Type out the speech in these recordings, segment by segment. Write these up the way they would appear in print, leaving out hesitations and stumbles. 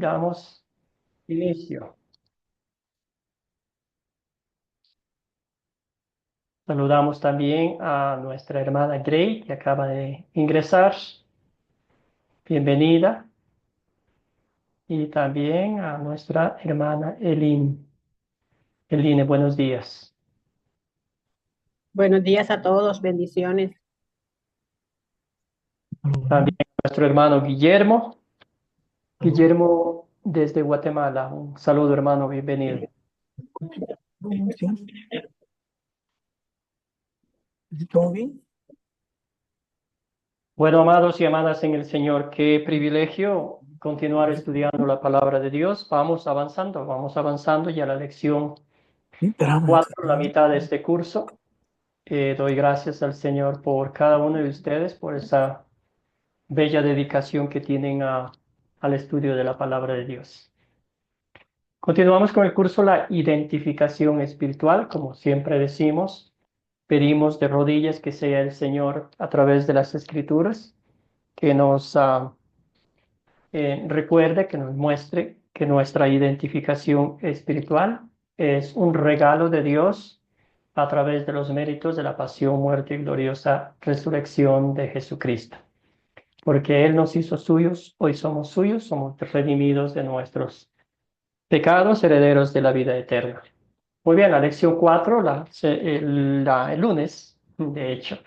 damos inicio. Saludamos también a nuestra hermana Grey, que acaba de ingresar. Bienvenida. Y también a nuestra hermana Eline. Eline, buenos días. Buenos días a todos, bendiciones. También a nuestro hermano Guillermo. Guillermo desde Guatemala. Un saludo, hermano, bienvenido. ¿Todo bien? Bueno, amados y amadas en el Señor, qué privilegio continuar estudiando la palabra de Dios. Vamos avanzando ya a la lección 4, la mitad de este curso. Doy gracias al Señor por cada uno de ustedes, por esa bella dedicación que tienen al estudio de la palabra de Dios. Continuamos con el curso La Identificación Espiritual. Como siempre decimos, pedimos de rodillas que sea el Señor a través de las Escrituras que nos recuerde, que nos muestre que nuestra identificación espiritual es un regalo de Dios a través de los méritos de la pasión, muerte y gloriosa resurrección de Jesucristo. Porque Él nos hizo suyos, hoy somos suyos, somos redimidos de nuestros pecados, herederos de la vida eterna. Muy bien, la lección 4, el lunes, de hecho,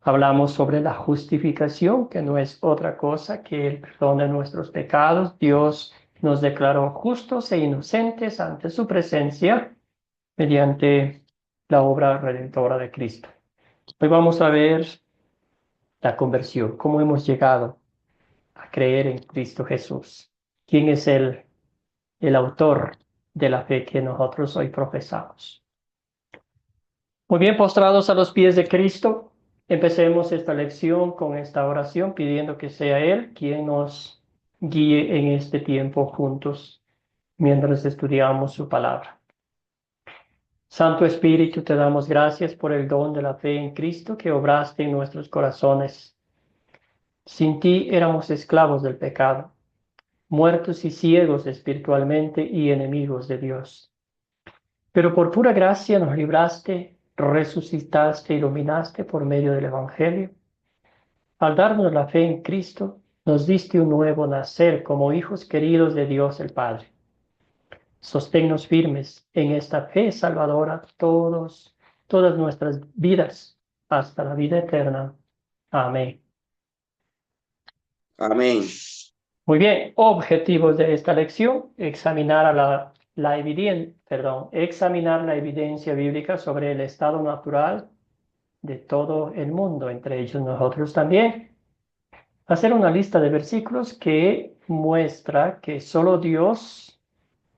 hablamos sobre la justificación, que no es otra cosa que el perdón de nuestros pecados. Dios nos declaró justos e inocentes ante su presencia mediante la obra redentora de Cristo. Hoy vamos a ver la conversión, cómo hemos llegado a creer en Cristo Jesús. ¿Quién es el autor de la fe que nosotros hoy profesamos? Muy bien, postrados a los pies de Cristo, empecemos esta lección con esta oración, pidiendo que sea Él quien nos guíe en este tiempo juntos, mientras estudiamos su palabra. Santo Espíritu, te damos gracias por el don de la fe en Cristo que obraste en nuestros corazones. Sin ti éramos esclavos del pecado, muertos y ciegos espiritualmente y enemigos de Dios. Pero por pura gracia nos libraste, resucitaste, iluminaste por medio del Evangelio. Al darnos la fe en Cristo, nos diste un nuevo nacer como hijos queridos de Dios el Padre. Sosténnos firmes en esta fe salvadora todas nuestras vidas, hasta la vida eterna. Amén. Amén. Muy bien, objetivos de esta lección: examinar la evidencia bíblica sobre el estado natural de todo el mundo, entre ellos nosotros también. Hacer una lista de versículos que muestra que solo Dios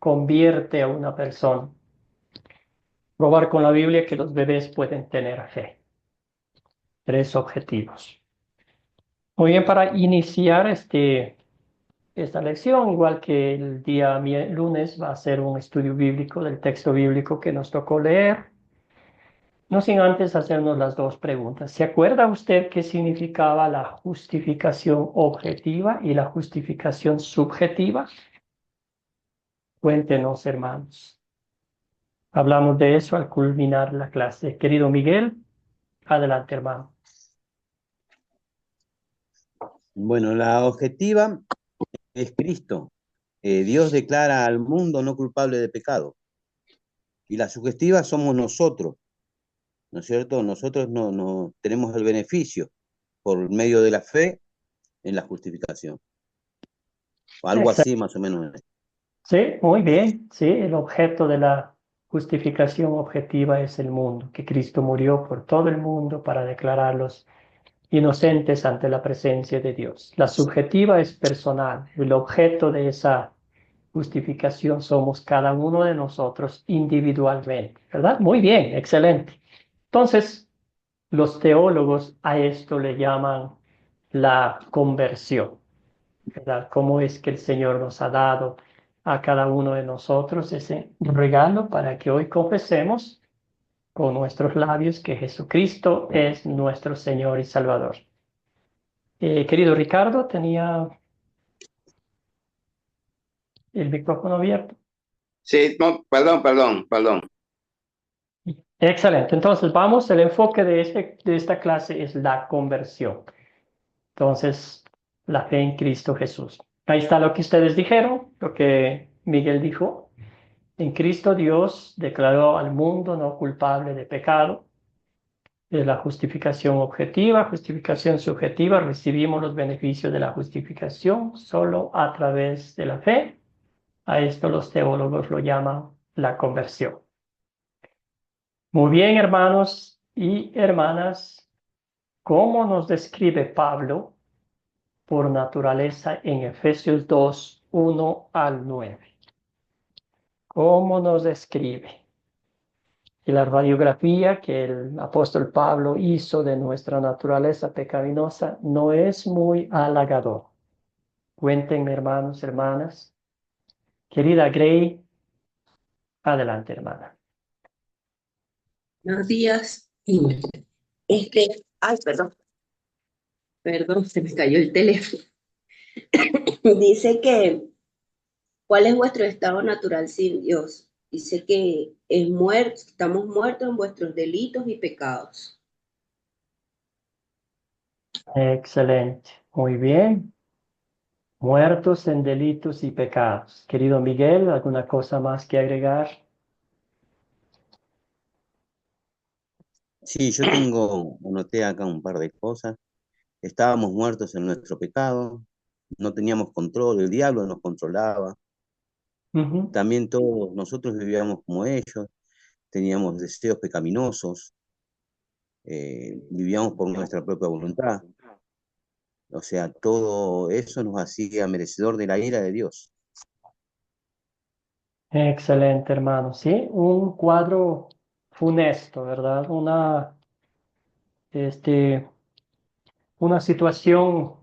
convierte a una persona. Probar con la Biblia que los bebés pueden tener fe. 3 objetivos. Muy bien, para iniciar esta lección, igual que el día lunes, va a ser un estudio bíblico del texto bíblico que nos tocó leer. No sin antes hacernos las 2 preguntas. ¿Se acuerda usted qué significaba la justificación objetiva y la justificación subjetiva? Cuéntenos, hermanos. Hablamos de eso al culminar la clase. Querido Miguel, adelante, hermano. Bueno, la objetiva es Cristo. Dios declara al mundo no culpable de pecado. Y la subjetiva somos nosotros, ¿no es cierto? Nosotros no tenemos el beneficio por medio de la fe en la justificación. Algo así más o menos. Sí, muy bien. Sí, el objeto de la justificación objetiva es el mundo, que Cristo murió por todo el mundo para declararlos inocentes ante la presencia de Dios. La subjetiva es personal. El objeto de esa justificación somos cada uno de nosotros individualmente, ¿verdad? Muy bien, excelente. Entonces, los teólogos a esto le llaman la conversión, ¿verdad? Cómo es que el Señor nos ha dado a cada uno de nosotros ese regalo para que hoy confesemos con nuestros labios que Jesucristo es nuestro Señor y Salvador. Querido Ricardo, tenía... el micrófono abierto. Sí, no, perdón. Excelente. Entonces, vamos, el enfoque de esta clase es la conversión. Entonces, la fe en Cristo Jesús. Ahí está lo que ustedes dijeron, lo que Miguel dijo. En Cristo Dios declaró al mundo no culpable de pecado. Es la justificación objetiva, justificación subjetiva. Recibimos los beneficios de la justificación solo a través de la fe. A esto los teólogos lo llaman la conversión. Muy bien, hermanos y hermanas, ¿cómo nos describe Pablo por naturaleza en Efesios 2, 1 al 9? ¿Cómo nos describe? Y la radiografía que el apóstol Pablo hizo de nuestra naturaleza pecaminosa no es muy halagador. Cuéntenme, hermanos, hermanas. Querida Grey, adelante, hermana. Buenos días. Ay, perdón, se me cayó el teléfono. Dice que, ¿cuál es vuestro estado natural sin Dios? Dice que estamos muertos en vuestros delitos y pecados. Excelente. Muy bien. Muertos en delitos y pecados. Querido Miguel, ¿alguna cosa más que agregar? Sí, anoté acá un par de cosas. Estábamos muertos en nuestro pecado, no teníamos control, el diablo nos controlaba. Ujú. También todos nosotros vivíamos como ellos, teníamos deseos pecaminosos, vivíamos por nuestra propia voluntad. O sea, todo eso nos hacía merecedor de la ira de Dios. Excelente, hermano. Sí, un cuadro funesto, ¿verdad? Este, una situación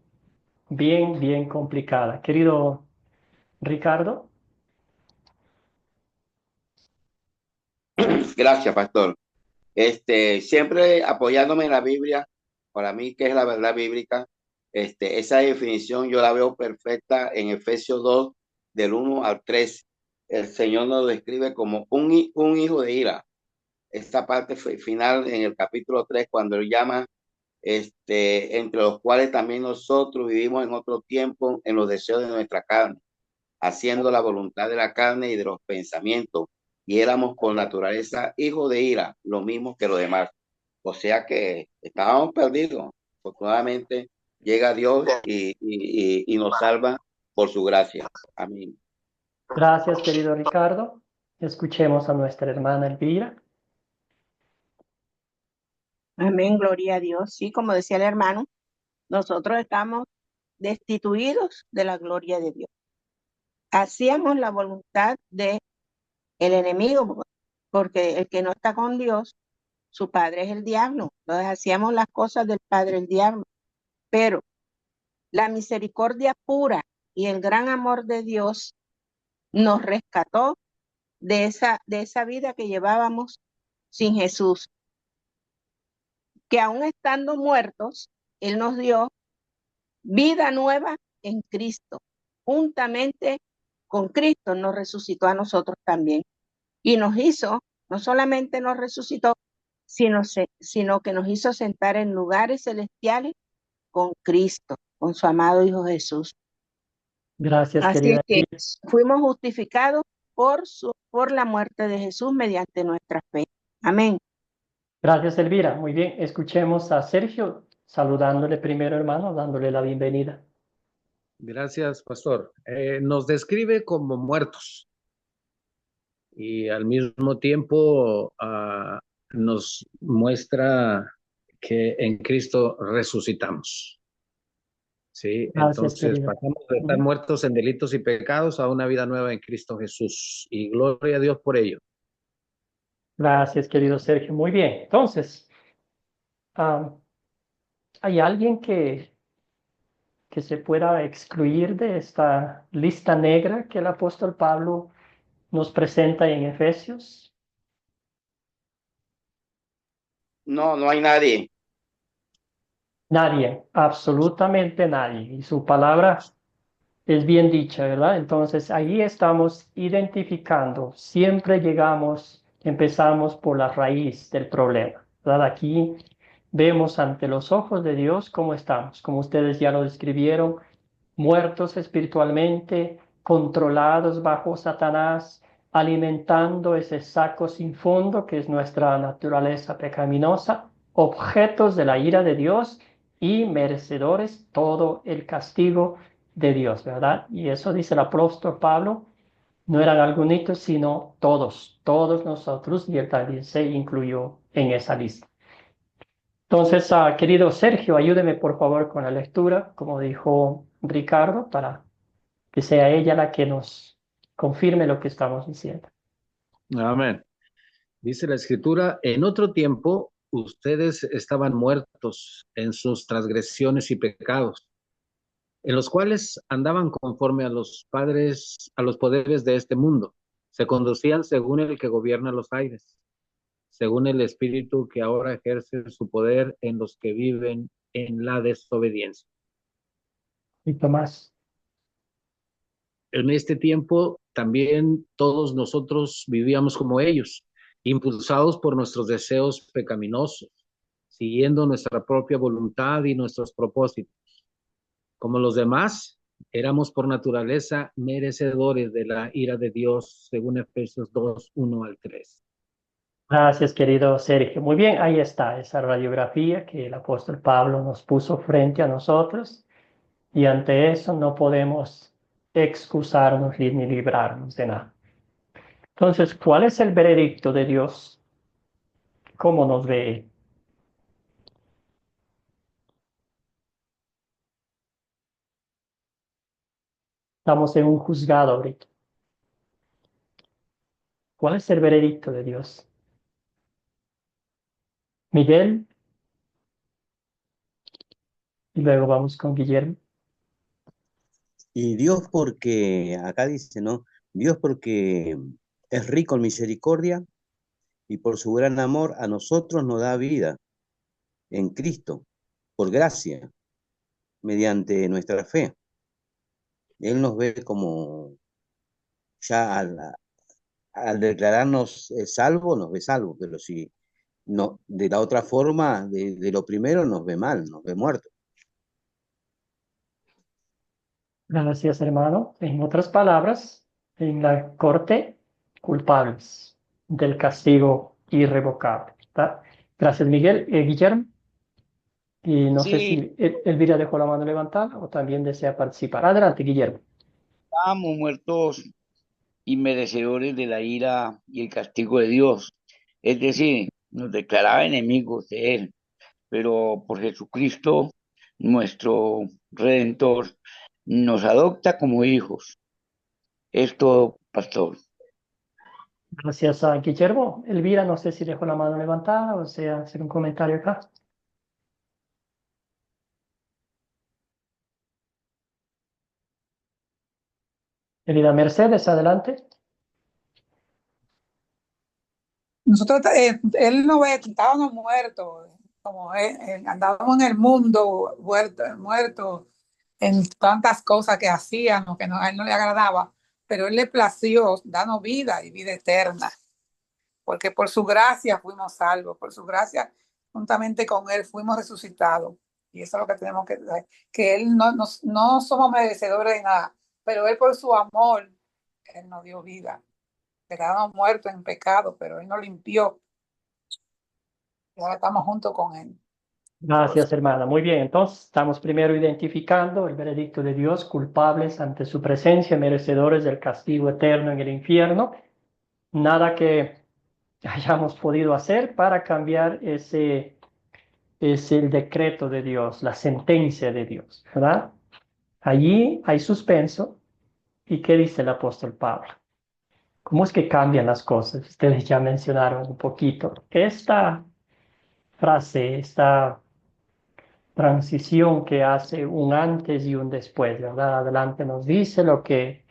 bien, bien complicada. Querido Ricardo. Gracias, pastor. Siempre apoyándome en la Biblia, para mí que es la verdad bíblica, esa definición yo la veo perfecta en Efesios 2, del 1 al 3. El Señor nos describe como un hijo de ira. Esta parte final en el capítulo 3, cuando él llama, entre los cuales también nosotros vivimos en otro tiempo en los deseos de nuestra carne, haciendo la voluntad de la carne y de los pensamientos, y éramos por naturaleza hijos de ira, lo mismo que los demás. O sea que estábamos perdidos. Afortunadamente llega Dios y nos salva por su gracia. Amén. Gracias, querido Ricardo. Escuchemos a nuestra hermana Elvira. Amén, gloria a Dios. Sí, como decía el hermano, nosotros estamos destituidos de la gloria de Dios. Hacíamos la voluntad del enemigo, porque el que no está con Dios, su padre es el diablo. Entonces hacíamos las cosas del padre el diablo. Pero la misericordia pura y el gran amor de Dios nos rescató de esa vida que llevábamos sin Jesús, que aún estando muertos, Él nos dio vida nueva en Cristo. Juntamente con Cristo nos resucitó a nosotros también. Y nos hizo, no solamente nos resucitó, sino que nos hizo sentar en lugares celestiales con Cristo, con su amado Hijo Jesús. Gracias, Así es querida que Elvira. fuimos justificados por la muerte de Jesús mediante nuestra fe. Amén. Gracias, Elvira. Muy bien. Escuchemos a Sergio, saludándole primero, hermano, dándole la bienvenida. Gracias, pastor. Nos describe como muertos y al mismo tiempo nos muestra que en Cristo resucitamos. Sí, Gracias, entonces querido. pasamos de estar muertos en delitos y pecados a una vida nueva en Cristo Jesús. Y gloria a Dios por ello. Gracias, querido Sergio. Muy bien. Entonces, ¿hay alguien que se pueda excluir de esta lista negra que el apóstol Pablo nos presenta en Efesios? No, no hay nadie. Nadie, absolutamente nadie. Y su palabra es bien dicha, ¿verdad? Entonces, ahí estamos identificando, siempre empezamos por la raíz del problema, ¿verdad? Aquí vemos ante los ojos de Dios cómo estamos, como ustedes ya lo describieron, muertos espiritualmente, controlados bajo Satanás, alimentando ese saco sin fondo que es nuestra naturaleza pecaminosa, objetos de la ira de Dios y merecedores todo el castigo de Dios, ¿verdad? Y eso dice el apóstol Pablo, no eran algunos, sino todos nosotros, y él también se incluyó en esa lista. Entonces, querido Sergio, ayúdeme por favor con la lectura, como dijo Ricardo, para que sea ella la que nos confirme lo que estamos diciendo. Amén. Dice la Escritura, en otro tiempo ustedes estaban muertos en sus transgresiones y pecados, en los cuales andaban conforme a los poderes de este mundo. Se conducían según el que gobierna los aires, según el espíritu que ahora ejerce su poder en los que viven en la desobediencia. Y Tomás. En este tiempo también todos nosotros vivíamos como ellos, impulsados por nuestros deseos pecaminosos, siguiendo nuestra propia voluntad y nuestros propósitos. Como los demás, éramos por naturaleza merecedores de la ira de Dios, según Efesios 2, 1 al 3. Gracias, querido Sergio. Muy bien, ahí está esa radiografía que el apóstol Pablo nos puso frente a nosotros y ante eso no podemos excusarnos ni librarnos de nada. Entonces, ¿cuál es el veredicto de Dios? ¿Cómo nos ve Él? Estamos en un juzgado ahorita. ¿Cuál es el veredicto de Dios? Miguel, y luego vamos con Guillermo. Y Dios porque, acá dice, ¿no? Dios porque es rico en misericordia y por su gran amor a nosotros nos da vida en Cristo, por gracia, mediante nuestra fe. Él nos ve como ya al declararnos salvos, nos ve salvos, pero si no, de la otra forma, de lo primero nos ve mal, nos ve muertos. Gracias, hermano. En otras palabras, en la corte, culpables del castigo irrevocable. ¿Está? Gracias, Miguel. Guillermo, y no sé Sí, si Elvira dejó la mano levantada o también desea participar. Adelante, Guillermo. estábamos muertos y merecedores de la ira y el castigo de Dios. Es decir, nos declaraba enemigos de Él, pero por Jesucristo, nuestro Redentor, nos adopta como hijos. Esto, pastor. Gracias a Guillermo. Elvira, no sé si dejó la mano levantada o sea hacer un comentario acá. Querida Mercedes, adelante. Nosotros, él no ve, estábamos muertos, como andábamos en el mundo, muertos en tantas cosas que hacíamos que a él no le agradaba, pero él le plació darnos vida y vida eterna, porque por su gracia fuimos salvos, por su gracia, juntamente con él, fuimos resucitados. Y eso es lo que tenemos que él no somos merecedores de nada, pero él por su amor, él nos dio vida. Quedábamos muertos en pecado, pero él nos limpió. Y ahora estamos juntos con él. Gracias, hermana. Muy bien. Entonces, estamos primero identificando el veredicto de Dios, culpables ante su presencia, merecedores del castigo eterno en el infierno. Nada que hayamos podido hacer para cambiar ese es el decreto de Dios, la sentencia de Dios, ¿verdad? Allí hay suspenso. ¿Y qué dice el apóstol Pablo? ¿Cómo es que cambian las cosas? Ustedes ya mencionaron un poquito. Esta frase, esta transición que hace un antes y un después, ¿verdad? Adelante nos dice lo que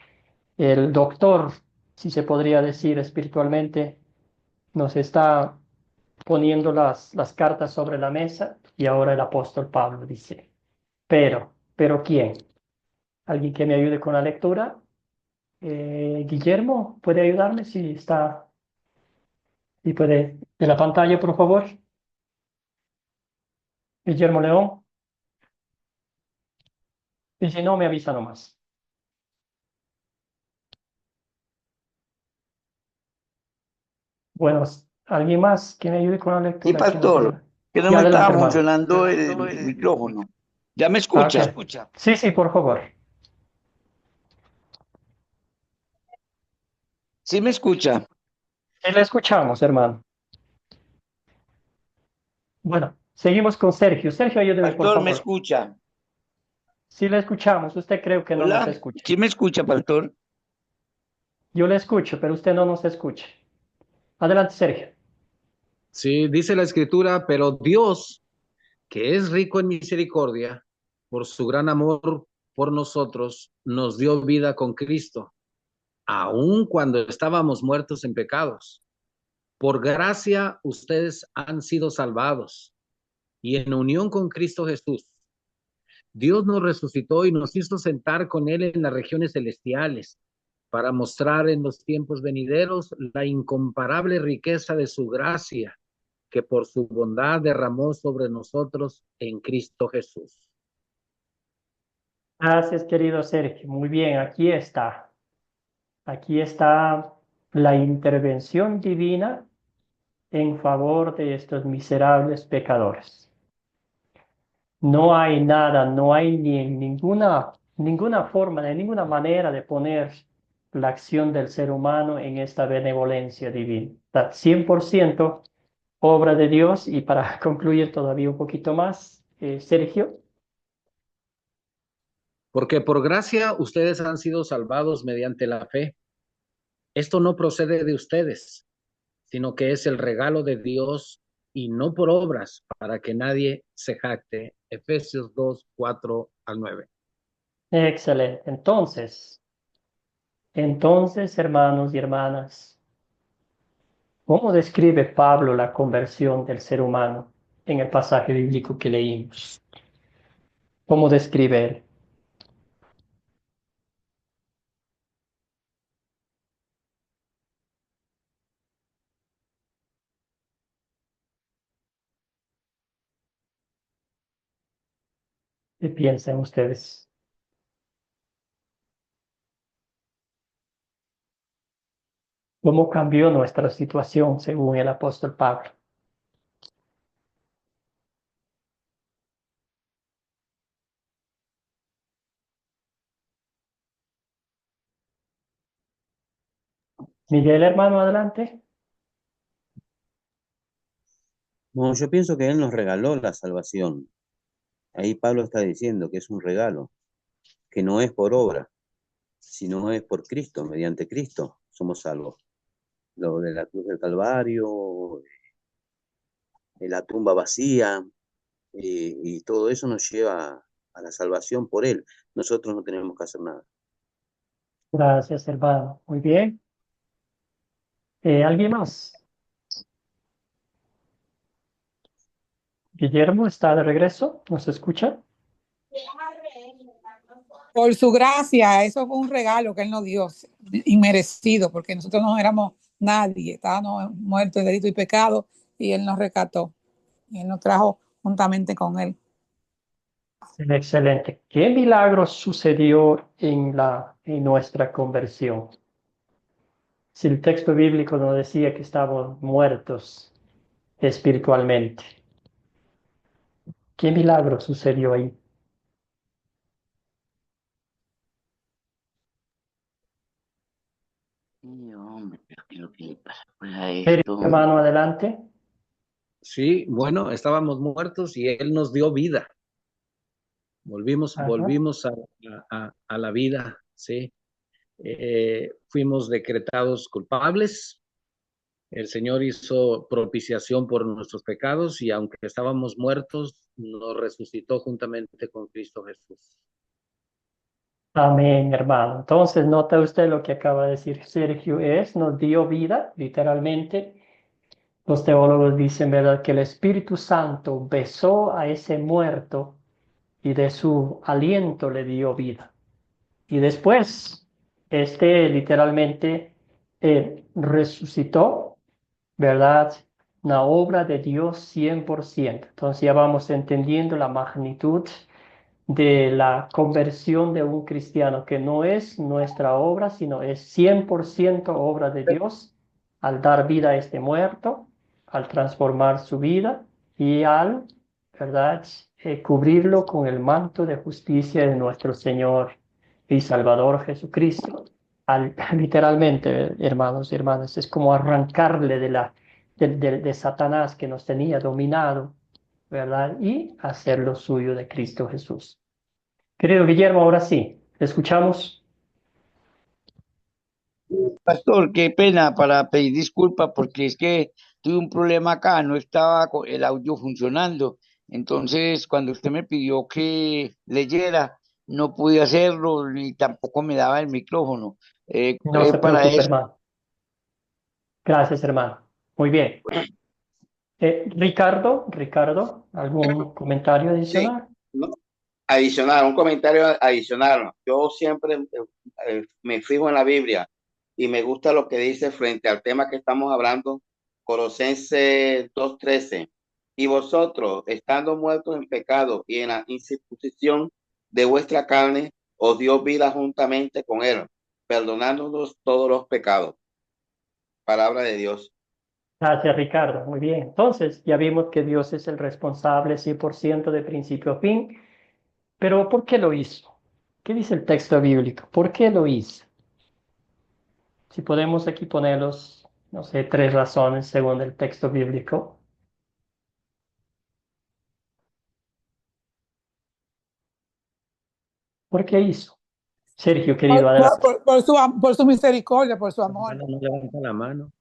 el doctor, si se podría decir espiritualmente, nos está poniendo las cartas sobre la mesa y ahora el apóstol Pablo dice, pero ¿quién? ¿Alguien que me ayude con la lectura? Guillermo, ¿puede ayudarme si está? ¿Y puede de la pantalla, por favor? Guillermo León. Y si no, me avisa nomás. Bueno, ¿alguien más que me ayude con la Sí, lectura? pastor, que no Y me adelante, estaba hermano. funcionando el micrófono. ¿Ya me Ah, escucha? ok. Sí, sí, por favor. ¿Sí me escucha? Sí, le escuchamos, hermano. Bueno, seguimos con Sergio. Sergio, ayúdeme, por Pastor, ¿me favor. escucha? Sí, le escuchamos. Usted creo que no nos Hola, escucha. ¿sí me escucha, pastor? Yo le escucho, pero usted no nos escucha. Adelante, Sergio. Sí, dice la escritura, pero Dios, que es rico en misericordia, por su gran amor por nosotros, nos dio vida con Cristo, aun cuando estábamos muertos en pecados. Por gracia ustedes han sido salvados, y en unión con Cristo Jesús, Dios nos resucitó y nos hizo sentar con Él en las regiones celestiales, para mostrar en los tiempos venideros la incomparable riqueza de su gracia, que por su bondad derramó sobre nosotros en Cristo Jesús. Gracias, querido Sergio. Muy bien, aquí está. Aquí está la intervención divina en favor de estos miserables pecadores. No hay nada, no hay ninguna forma, de ninguna manera de poner la acción del ser humano en esta benevolencia divina. Está 100% obra de Dios. Y para concluir todavía un poquito más, Sergio. Porque por gracia ustedes han sido salvados mediante la fe. Esto no procede de ustedes, sino que es el regalo de Dios y no por obras, para que nadie se jacte. Efesios 2, 4 al 9. Excelente. Entonces, hermanos y hermanas, ¿cómo describe Pablo la conversión del ser humano en el pasaje bíblico que leímos? ¿Cómo describe él? ¿Qué piensan ustedes? ¿Cómo cambió nuestra situación según el apóstol Pablo? Miguel, hermano, adelante. No, yo pienso que Él nos regaló la salvación. Ahí Pablo está diciendo que es un regalo, que no es por obra, sino es por Cristo, mediante Cristo somos salvos. Lo de la cruz del Calvario, la tumba vacía, y todo eso nos lleva a la salvación por Él. Nosotros no tenemos que hacer nada. Gracias, hermano. Muy bien. ¿Alguien más? Guillermo, ¿está de regreso? ¿Nos escucha? Por su gracia, eso fue un regalo que Él nos dio, inmerecido, porque nosotros no éramos nadie, estábamos muertos de delito y pecado, y Él nos rescató, y Él nos trajo juntamente con Él. Excelente. ¿Qué milagro sucedió en nuestra conversión? Si el texto bíblico nos decía que estábamos muertos espiritualmente, ¿qué milagro sucedió ahí? Hombre, pero ¿qué es lo que le pasa pues a Sergio, esto? hermano, adelante. Sí, bueno, estábamos muertos y Él nos dio vida. Volvimos a la vida, ¿sí? Fuimos decretados culpables. El Señor hizo propiciación por nuestros pecados y aunque estábamos muertos, nos resucitó juntamente con Cristo Jesús. Amén, hermano. Entonces, nota usted lo que acaba de decir Sergio, nos dio vida, literalmente. Los teólogos dicen, ¿verdad?, que el Espíritu Santo besó a ese muerto y de su aliento le dio vida. Y después, literalmente resucitó, ¿verdad? Una obra de Dios 100%. Entonces ya vamos entendiendo la magnitud de la conversión de un cristiano, que no es nuestra obra, sino es 100% obra de Dios, al dar vida a este muerto, al transformar su vida y al, ¿verdad?, cubrirlo con el manto de justicia de nuestro Señor y Salvador Jesucristo. Literalmente, hermanos y hermanas, es como arrancarle de Satanás que nos tenía dominado, ¿verdad? Y hacer lo suyo de Cristo Jesús. Querido Guillermo, ahora sí, ¿te escuchamos? Pastor, qué pena para pedir disculpas porque es que tuve un problema acá, no estaba el audio funcionando. Entonces, cuando usted me pidió que leyera, no pude hacerlo ni tampoco me daba el micrófono. No se Para preocupe, eso, hermano. Gracias, hermano. Muy bien. Ricardo, ¿algún comentario Sí, adicional? no, adicional, un comentario adicional. Yo siempre me fijo en la Biblia y me gusta lo que dice frente al tema que estamos hablando, Colosenses 2:13. Y vosotros, estando muertos en pecado y en la incircuncisión de vuestra carne, os dio vida juntamente con él, perdonándonos todos los pecados. Palabra de Dios. Gracias, Ricardo. Muy bien. Entonces, ya vimos que Dios es el responsable 100% de principio a fin, pero ¿por qué lo hizo? ¿Qué dice el texto bíblico? ¿Por qué lo hizo? Si podemos aquí ponerlos, no sé, 3 razones según el texto bíblico. ¿Por qué hizo? Sergio, querido, adelante. Por su misericordia, por su amor. No levanta la mano.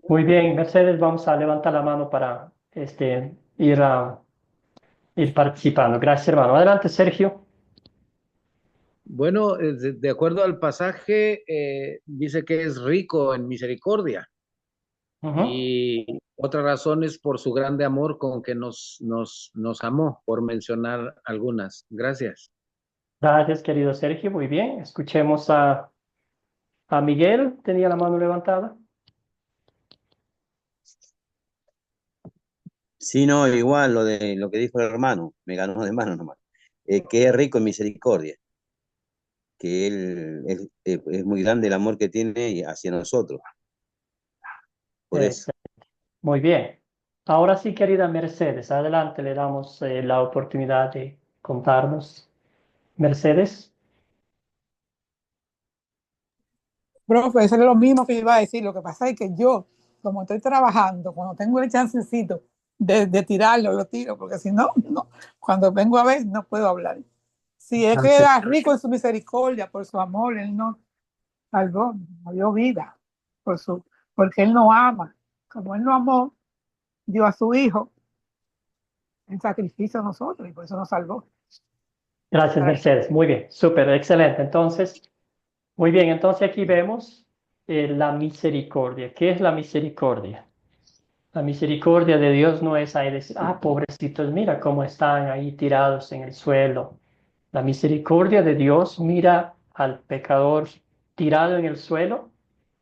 Muy bien, Mercedes, vamos a levantar la mano para ir participando. Gracias, hermano. Adelante, Sergio. Bueno, de acuerdo al pasaje, dice que es rico en misericordia. Ujú. Y otra razón es por su grande amor con que nos amó, por mencionar algunas. Gracias. Gracias, querido Sergio. Muy bien. Escuchemos a Miguel. Tenía la mano levantada. Sí, no, igual lo que dijo el hermano, me ganó de mano nomás. Que es rico en misericordia, que él es muy grande el amor que tiene hacia nosotros. Por eso. Muy bien. Ahora sí, querida Mercedes, adelante, le damos la oportunidad de contarnos. Mercedes. Profe, eso es lo mismo que iba a decir. Lo que pasa es que yo, como estoy trabajando, cuando tengo el chancecito de tirarlo, lo tiro, porque si no, cuando vengo a ver, no puedo hablar. Si es que era rico en su misericordia, por su amor, él nos salvó, nos dio vida, porque él nos ama. Como él nos amó, dio a su hijo en sacrificio a nosotros y por eso nos salvó. Gracias, Mercedes. Muy bien, súper, excelente. Entonces, muy bien, entonces aquí vemos la misericordia. ¿Qué es la misericordia? La misericordia de Dios no es ahí decir, pobrecitos, mira cómo están ahí tirados en el suelo. La misericordia de Dios mira al pecador tirado en el suelo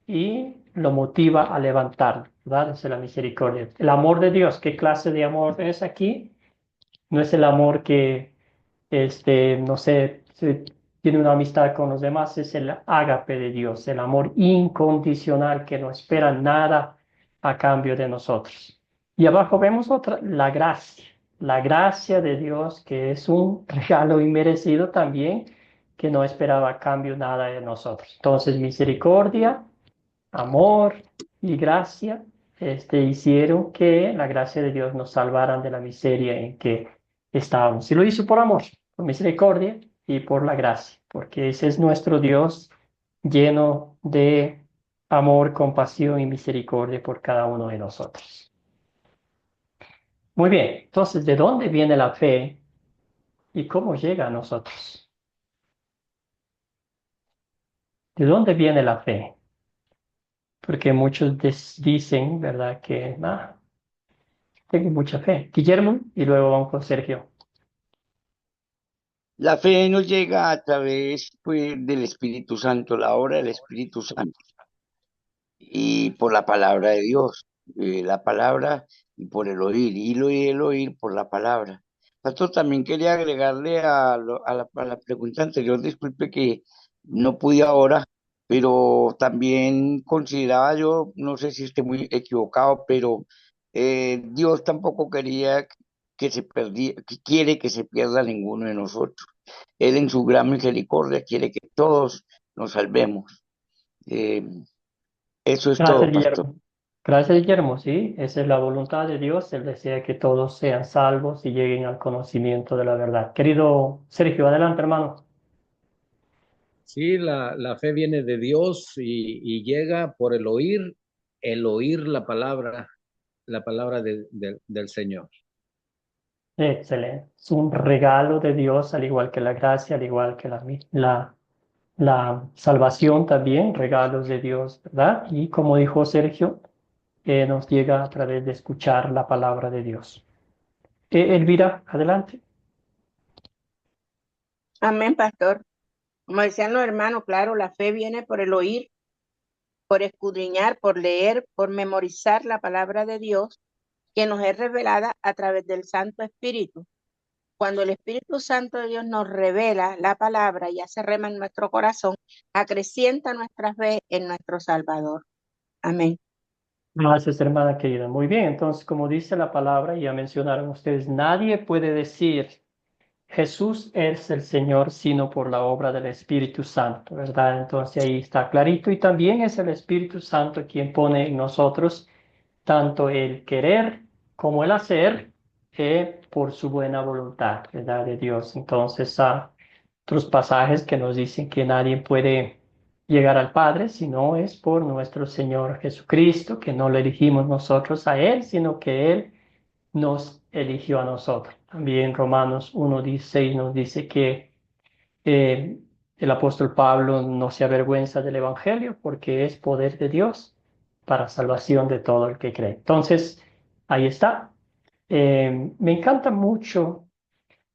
y lo motiva a levantarlo, ¿verdad? Esa es la misericordia. El amor de Dios, ¿qué clase de amor es aquí? No es el amor que no sé, si tiene una amistad con los demás, es el ágape de Dios, el amor incondicional que no espera nada a cambio de nosotros. Y abajo vemos otra, la gracia de Dios, que es un regalo inmerecido también, que no esperaba a cambio nada de nosotros. Entonces, misericordia, amor y gracia, hicieron que la gracia de Dios nos salvara de la miseria en que estábamos. Y lo hizo por amor, por misericordia y por la gracia, porque ese es nuestro Dios lleno de amor, compasión y misericordia por cada uno de nosotros. Muy bien, entonces, ¿de dónde viene la fe y cómo llega a nosotros? ¿De dónde viene la fe? Porque muchos dicen, ¿verdad?, que tengo mucha fe. Guillermo, y luego vamos con Sergio. La fe nos llega a través, pues, del Espíritu Santo, la obra del Espíritu Santo, y por la palabra de Dios, la palabra y por el oír por la palabra. Pastor, también quería agregarle a la pregunta anterior, disculpe que no pude ahora, pero también consideraba yo, no sé si esté muy equivocado, pero Dios tampoco quería que se perdiera, que quiere que se pierda ninguno de nosotros. Él en su gran misericordia quiere que todos nos salvemos. Eh, Eso es Gracias, todo, pastor. Guillermo. Gracias, Guillermo. Sí, esa es la voluntad de Dios. Él desea que todos sean salvos y lleguen al conocimiento de la verdad. Querido Sergio, adelante, hermano. Sí, la fe viene de Dios y llega por el oír la palabra del Señor. Excelente. Es un regalo de Dios, al igual que la gracia, al igual que la salvación también, regalos de Dios, ¿verdad? Y como dijo Sergio, nos llega a través de escuchar la palabra de Dios. Elvira, adelante. Amén, pastor. Como decían los hermanos, claro, la fe viene por el oír, por escudriñar, por leer, por memorizar la palabra de Dios que nos es revelada a través del Santo Espíritu. Cuando el Espíritu Santo de Dios nos revela la palabra y hace rema en nuestro corazón, acrecienta nuestra fe en nuestro Salvador. Amén. Gracias, hermana querida. Muy bien, entonces, como dice la palabra, ya mencionaron ustedes, nadie puede decir Jesús es el Señor sino por la obra del Espíritu Santo, ¿verdad? Entonces ahí está clarito y también es el Espíritu Santo quien pone en nosotros tanto el querer como el hacer por su buena voluntad, ¿verdad? De Dios. Entonces, otros pasajes que nos dicen que nadie puede llegar al Padre si no es por nuestro Señor Jesucristo, que no le elegimos nosotros a Él, sino que Él nos eligió a nosotros. También Romanos 1:16 nos dice que eh, el apóstol Pablo no se avergüenza del Evangelio porque es poder de Dios para salvación de todo el que cree. Entonces, ahí está. Me encanta mucho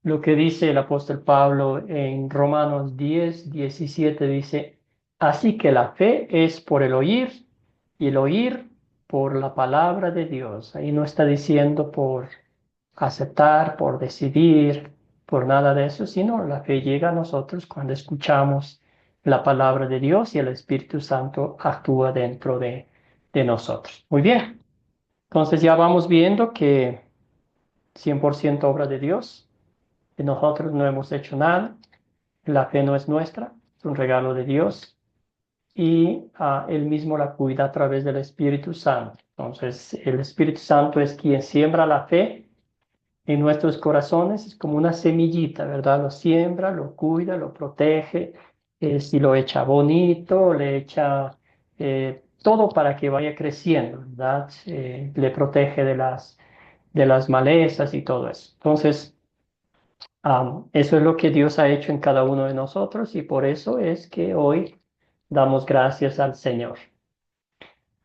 lo que dice el apóstol Pablo en Romanos 10:17, dice, así que la fe es por el oír y el oír por la palabra de Dios. Ahí no está diciendo por aceptar, por decidir, por nada de eso, sino la fe llega a nosotros cuando escuchamos la palabra de Dios y el Espíritu Santo actúa dentro de nosotros. Muy bien, entonces ya vamos viendo que 100% obra de Dios, que nosotros no hemos hecho nada, la fe no es nuestra, es un regalo de Dios y Él mismo la cuida a través del Espíritu Santo. Entonces, el Espíritu Santo es quien siembra la fe en nuestros corazones, es como una semillita, ¿verdad? Lo siembra, lo cuida, lo protege, si lo echa bonito, le echa todo para que vaya creciendo, ¿verdad? Le protege de las malezas y todo eso. Entonces, eso es lo que Dios ha hecho en cada uno de nosotros y por eso es que hoy damos gracias al Señor.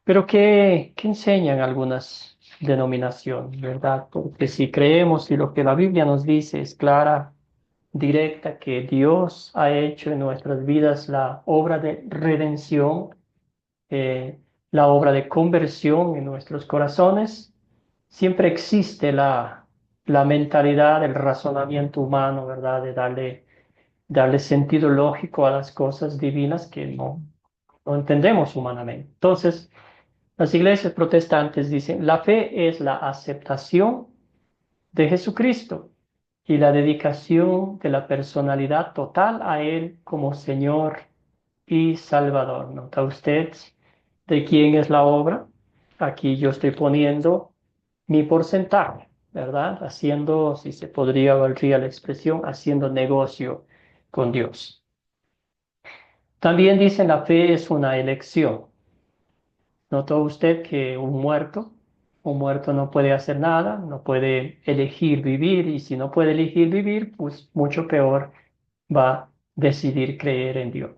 Pero ¿qué enseñan algunas denominaciones, verdad? Porque si creemos y lo que la Biblia nos dice es clara, directa, que Dios ha hecho en nuestras vidas la obra de redención, eh, la obra de conversión en nuestros corazones, siempre existe la mentalidad, el razonamiento humano, ¿verdad? De darle sentido lógico a las cosas divinas que no entendemos humanamente. Entonces, las iglesias protestantes dicen, la fe es la aceptación de Jesucristo y la dedicación de la personalidad total a Él como Señor y Salvador. ¿Nota usted de quién es la obra? Aquí yo estoy poniendo mi porcentaje, ¿verdad? Haciendo, si se podría, valdría la expresión, haciendo negocio con Dios. También dicen la fe es una elección. ¿Notó usted que un muerto no puede hacer nada, no puede elegir vivir y si no puede elegir vivir, pues mucho peor va a decidir creer en Dios?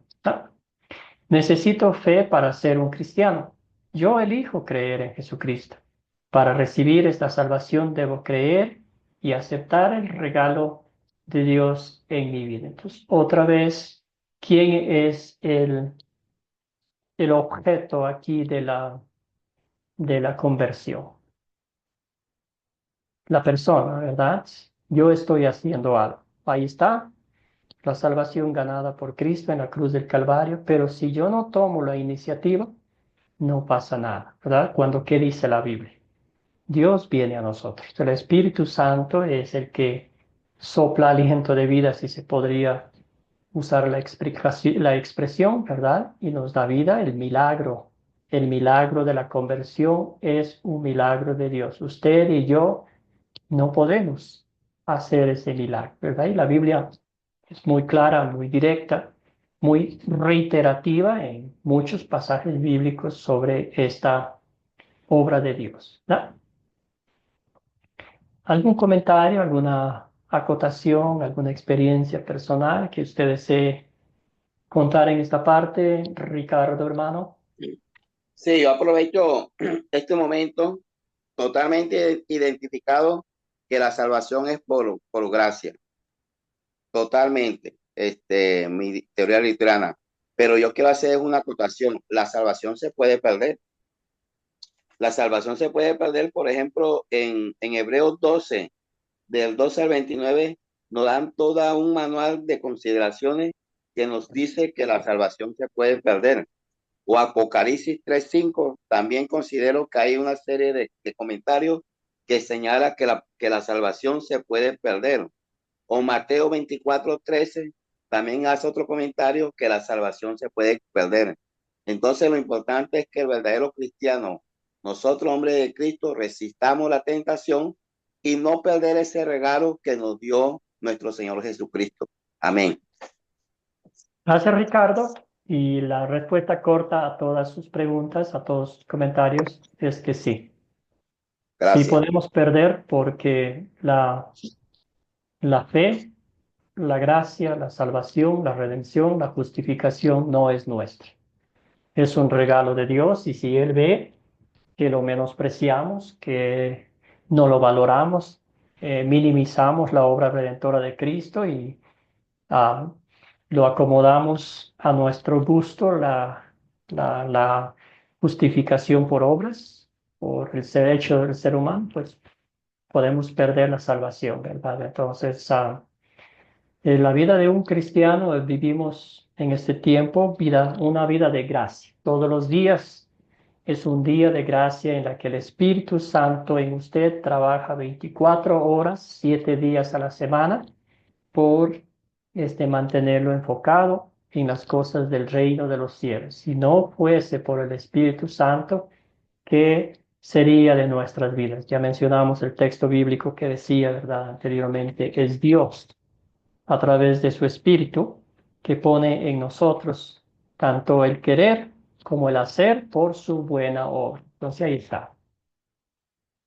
Necesito fe para ser un cristiano. Yo elijo creer en Jesucristo. Para recibir esta salvación debo creer y aceptar el regalo de Dios en mi vida. Entonces, otra vez, ¿quién es el objeto aquí de la conversión? La persona, ¿verdad? Yo estoy haciendo algo. Ahí está la salvación ganada por Cristo en la cruz del Calvario, pero si yo no tomo la iniciativa, no pasa nada, ¿verdad? ¿Qué dice la Biblia? Dios viene a nosotros. El Espíritu Santo es el que sopla aliento de vida, si se podría usar la expresión, ¿verdad? Y nos da vida, el milagro. El milagro de la conversión es un milagro de Dios. Usted y yo no podemos hacer ese milagro, ¿verdad? Y la Biblia es muy clara, muy directa, muy reiterativa en muchos pasajes bíblicos sobre esta obra de Dios, ¿verdad? ¿Algún comentario, alguna acotación, alguna experiencia personal que usted desee contar en esta parte, Ricardo, hermano? Sí, yo aprovecho este momento totalmente identificado que la salvación es por gracia, totalmente, mi teoría luterana. Pero yo quiero hacer una acotación. La salvación se puede perder. La salvación se puede perder, por ejemplo, en Hebreos 12, del 12 al 29, nos dan todo un manual de consideraciones que nos dice que la salvación se puede perder. O Apocalipsis 3:5, también considero que hay una serie de comentarios que señala que la salvación se puede perder. O Mateo 24:13, también hace otro comentario que la salvación se puede perder. Entonces lo importante es que el verdadero cristiano, nosotros hombres de Cristo, resistamos la tentación y no perder ese regalo que nos dio nuestro Señor Jesucristo. Amén. Gracias, Ricardo. Y la respuesta corta a todas sus preguntas, a todos sus comentarios, es que sí. Sí Gracias. podemos perder porque la fe, la gracia, la salvación, la redención, la justificación no es nuestra. Es un regalo de Dios y si Él ve que lo menospreciamos, que no lo valoramos, minimizamos la obra redentora de Cristo y ah, lo acomodamos a nuestro gusto, la justificación por obras, por el ser hecho del ser humano, pues podemos perder la salvación, ¿verdad? Entonces, en la vida de un cristiano vivimos en este tiempo una vida de gracia. Todos los días es un día de gracia en la que el Espíritu Santo en usted trabaja 24 horas, 7 días a la semana por mantenerlo enfocado en las cosas del reino de los cielos. Si no fuese por el Espíritu Santo, ¿qué sería de nuestras vidas? Ya mencionamos el texto bíblico que decía, ¿verdad? Anteriormente, es Dios a través de su Espíritu que pone en nosotros tanto el querer como el hacer por su buena obra. Entonces ahí está.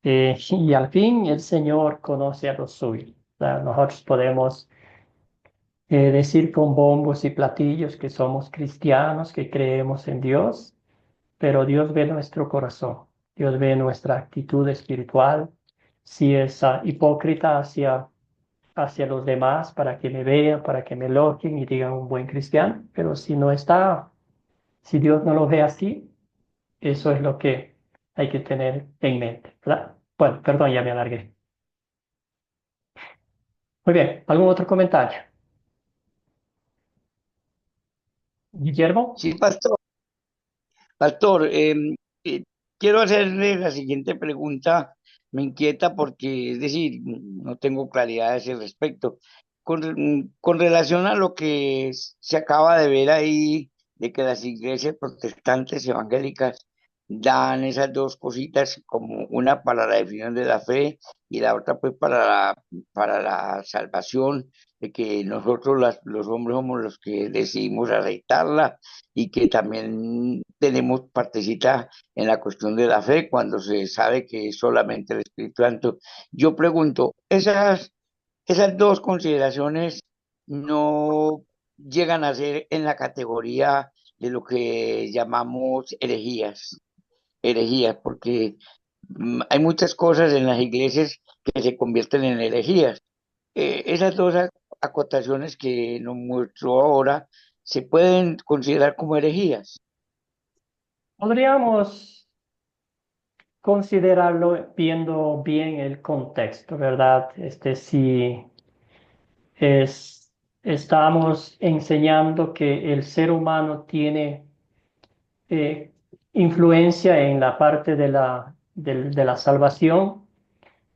Y al fin el Señor conoce a los suyos. O sea, nosotros podemos decir con bombos y platillos que somos cristianos, que creemos en Dios, pero Dios ve nuestro corazón, Dios ve nuestra actitud espiritual, si es hipócrita hacia los demás para que me vean, para que me elogien y digan un buen cristiano, pero si no está, si Dios no lo ve así, eso es lo que hay que tener en mente, ¿verdad? Bueno, perdón, ya me alargué. Muy bien, ¿algún otro comentario? Guillermo. Sí, pastor. Pastor, quiero hacerle la siguiente pregunta. Me inquieta porque, es decir, no tengo claridad a ese respecto. Con relación a lo que se acaba de ver ahí, de que las iglesias protestantes evangélicas dan esas dos cositas, como una para la definición de la fe y la otra pues para la salvación, de que nosotros los hombres somos los que decidimos aceptarla y que también tenemos partecita en la cuestión de la fe cuando se sabe que es solamente el Espíritu Santo. Yo pregunto, esas dos consideraciones no llegan a ser en la categoría de lo que llamamos herejías, porque hay muchas cosas en las iglesias que se convierten en herejías. Esas dos acotaciones que nos mostró ahora se pueden considerar como herejías. Podríamos considerarlo viendo bien el contexto, ¿verdad? Si estamos enseñando que el ser humano tiene eh, influencia en la parte de la salvación,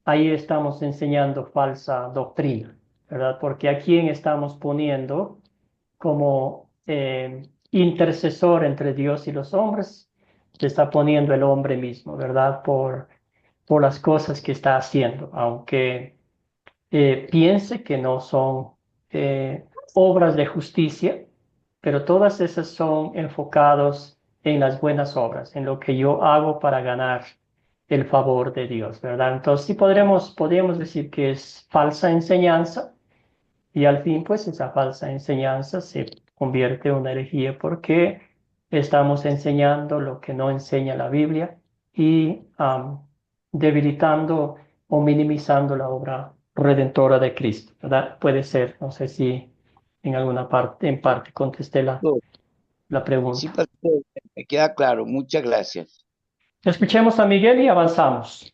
ahí estamos enseñando falsa doctrina, ¿verdad? Porque a quién estamos poniendo como intercesor entre Dios y los hombres, se está poniendo el hombre mismo, ¿verdad? Por las cosas que está haciendo, aunque piense que no son obras de justicia, pero todas esas son enfocados en las buenas obras, en lo que yo hago para ganar el favor de Dios, ¿verdad? Entonces sí podríamos decir que es falsa enseñanza y al fin pues esa falsa enseñanza se convierte en una herejía porque estamos enseñando lo que no enseña la Biblia y debilitando o minimizando la obra redentora de Cristo, ¿verdad? Puede ser, no sé si en parte contesté la Sí, pregunta. pastor, me queda claro. Muchas gracias. Escuchemos a Miguel y avanzamos.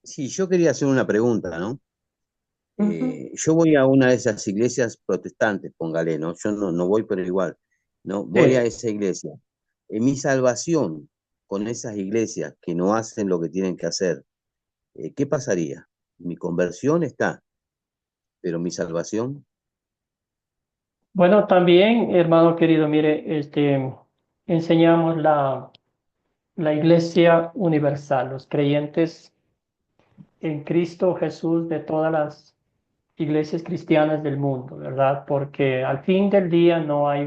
Sí, yo quería hacer una pregunta, ¿no? Yo voy a una de esas iglesias protestantes, póngale, ¿no? Yo no voy, pero igual, ¿no? Voy a esa iglesia. En mi salvación con esas iglesias que no hacen lo que tienen que hacer, ¿qué pasaría? Mi conversión está, pero mi salvación, Bueno, también, hermano querido, mire, enseñamos la Iglesia Universal, los creyentes en Cristo Jesús de todas las iglesias cristianas del mundo, ¿verdad? Porque al fin del día no hay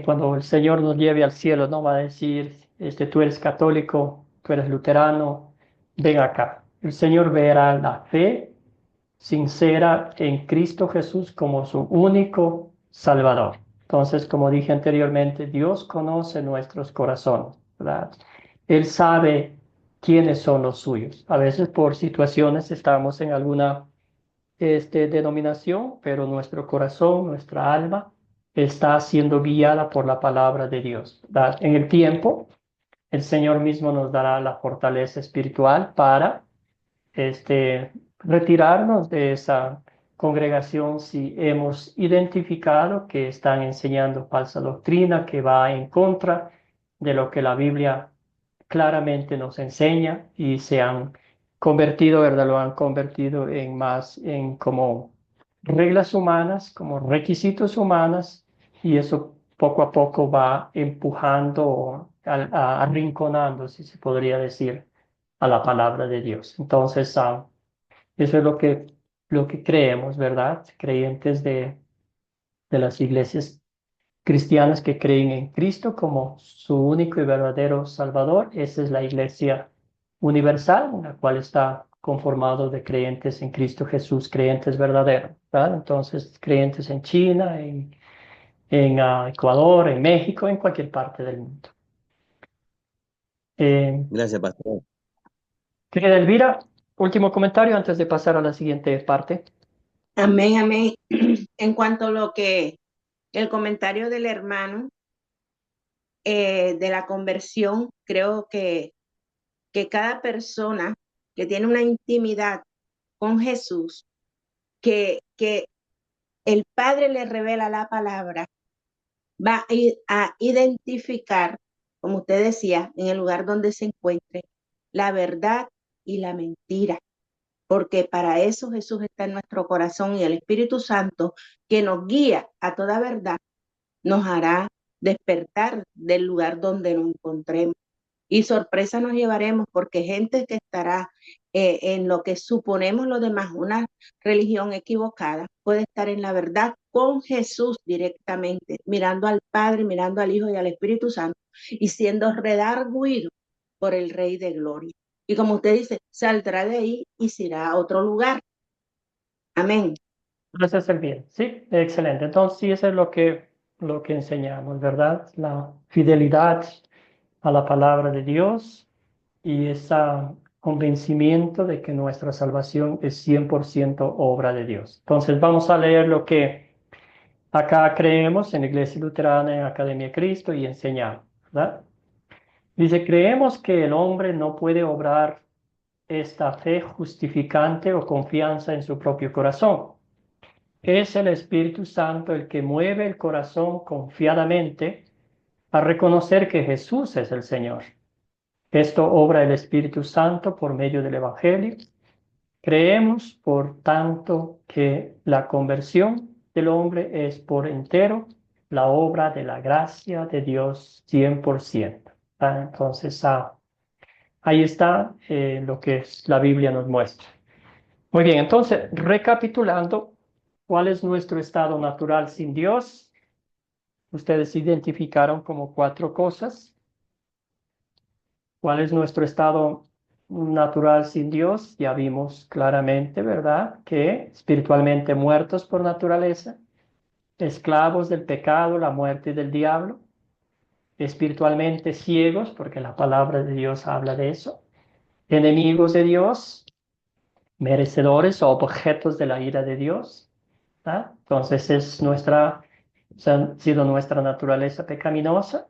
cuando el Señor nos lleve al cielo, no va a decir, tú eres católico, tú eres luterano, ven acá. El Señor verá la fe sincera en Cristo Jesús como su único Salvador. Entonces, como dije anteriormente, Dios conoce nuestros corazones, ¿verdad? Él sabe quiénes son los suyos. A veces por situaciones estamos en alguna denominación, pero nuestro corazón, nuestra alma está siendo guiada por la palabra de Dios, ¿verdad? En el tiempo, el Señor mismo nos dará la fortaleza espiritual para retirarnos de esa congregación si hemos identificado que están enseñando falsa doctrina que va en contra de lo que la Biblia claramente nos enseña y se han convertido, ¿verdad? Lo han convertido en como reglas humanas, como requisitos humanas y eso poco a poco va empujando, arrinconando, si se podría decir, a la palabra de Dios. Entonces, eso es lo que creemos, ¿verdad? Creyentes de las iglesias cristianas que creen en Cristo como su único y verdadero Salvador. Esa es la iglesia universal, la cual está conformado de creyentes en Cristo Jesús, creyentes verdaderos, ¿verdad? Entonces, creyentes en China, en Ecuador, en México, en cualquier parte del mundo. gracias, pastor. Querida Elvira, último comentario antes de pasar a la siguiente parte. Amén, amén. En cuanto a lo que el comentario del hermano de la conversión, creo que cada persona que tiene una intimidad con Jesús, que el Padre le revela la palabra, va a identificar, como usted decía, en el lugar donde se encuentre, la verdad y la mentira. Porque para eso Jesús está en nuestro corazón y el Espíritu Santo que nos guía a toda verdad nos hará despertar del lugar donde nos encontremos. Y sorpresa nos llevaremos porque gente que estará en lo que suponemos los demás, una religión equivocada, puede estar en la verdad con Jesús directamente, mirando al Padre, mirando al Hijo y al Espíritu Santo y siendo redarguido por el Rey de Gloria. Y como usted dice, saldrá de ahí y se irá a otro lugar. Amén. Gracias, Elvira. Sí, excelente. Entonces, sí, eso es lo que enseñamos, ¿verdad? La fidelidad a la palabra de Dios y esa convencimiento de que nuestra salvación es 100% obra de Dios. Entonces vamos a leer lo que acá creemos en la Iglesia Luterana, en Academia de Cristo y enseñamos, ¿verdad? Dice, creemos que el hombre no puede obrar esta fe justificante o confianza en su propio corazón. Es el Espíritu Santo el que mueve el corazón confiadamente a reconocer que Jesús es el Señor. Esto obra el Espíritu Santo por medio del Evangelio. Creemos, por tanto, que la conversión del hombre es por entero la obra de la gracia de Dios 100%. Entonces, ahí está lo que la Biblia nos muestra. Muy bien, entonces, recapitulando, ¿cuál es nuestro estado natural sin Dios? Ustedes identificaron como 4 cosas. ¿Cuál es nuestro estado natural sin Dios? Ya vimos claramente, ¿verdad? Que espiritualmente muertos por naturaleza, esclavos del pecado, la muerte del diablo, espiritualmente ciegos, porque la palabra de Dios habla de eso, enemigos de Dios, merecedores o objetos de la ira de Dios, ¿verdad? Entonces ha sido nuestra naturaleza pecaminosa.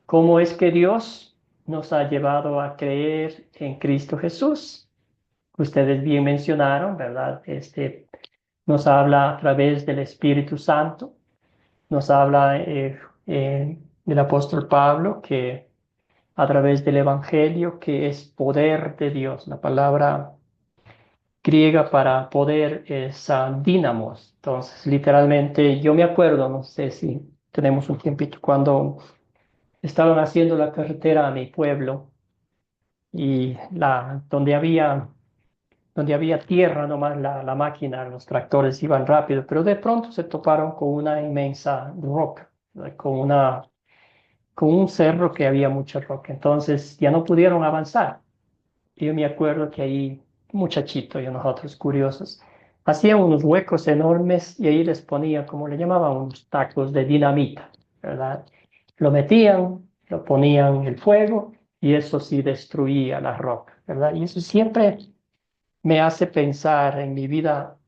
¿Cómo es que Dios nos ha llevado a creer en Cristo Jesús? Ustedes bien mencionaron, ¿verdad? Nos habla a través del Espíritu Santo, nos habla el apóstol Pablo que a través del Evangelio, que es poder de Dios. La palabra griega para poder es dínamos. Entonces, literalmente, yo me acuerdo, no sé si tenemos un tiempito, cuando estaban haciendo la carretera a mi pueblo y donde había tierra nomás, la máquina, los tractores iban rápido, pero de pronto se toparon con una inmensa roca, con un cerro que había mucha roca. Entonces ya no pudieron avanzar. Yo me acuerdo que ahí, muchachito y nosotros curiosos, hacían unos huecos enormes y ahí les ponían, como le llamaban, unos tacos de dinamita, ¿verdad? Lo metían, lo ponían en el fuego y eso sí destruía la roca, ¿verdad? Y eso siempre me hace pensar en mi vida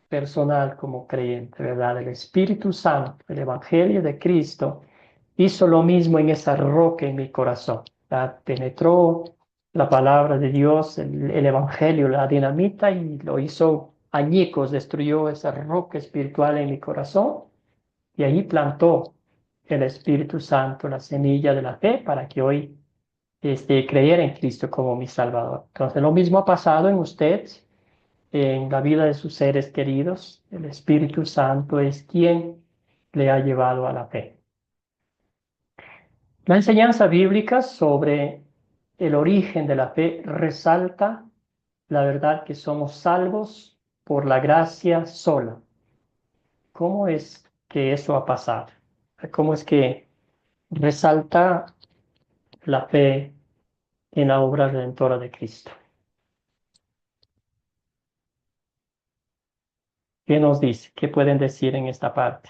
personal como creyente, ¿verdad? El Espíritu Santo, el Evangelio de Cristo, hizo lo mismo en esa roca en mi corazón, ¿verdad? Penetró la palabra de Dios, el Evangelio, la dinamita, y lo hizo añicos, destruyó esa roca espiritual en mi corazón, y ahí plantó el Espíritu Santo la semilla de la fe para que hoy creyera en Cristo como mi Salvador. Entonces, lo mismo ha pasado en usted, en la vida de sus seres queridos. El Espíritu Santo es quien le ha llevado a la fe. La enseñanza bíblica sobre el origen de la fe resalta la verdad que somos salvos por la gracia sola. ¿Cómo es que eso ha pasado? ¿Cómo es que resalta la fe en la obra redentora de Cristo? ¿Qué nos dice? ¿Qué pueden decir en esta parte?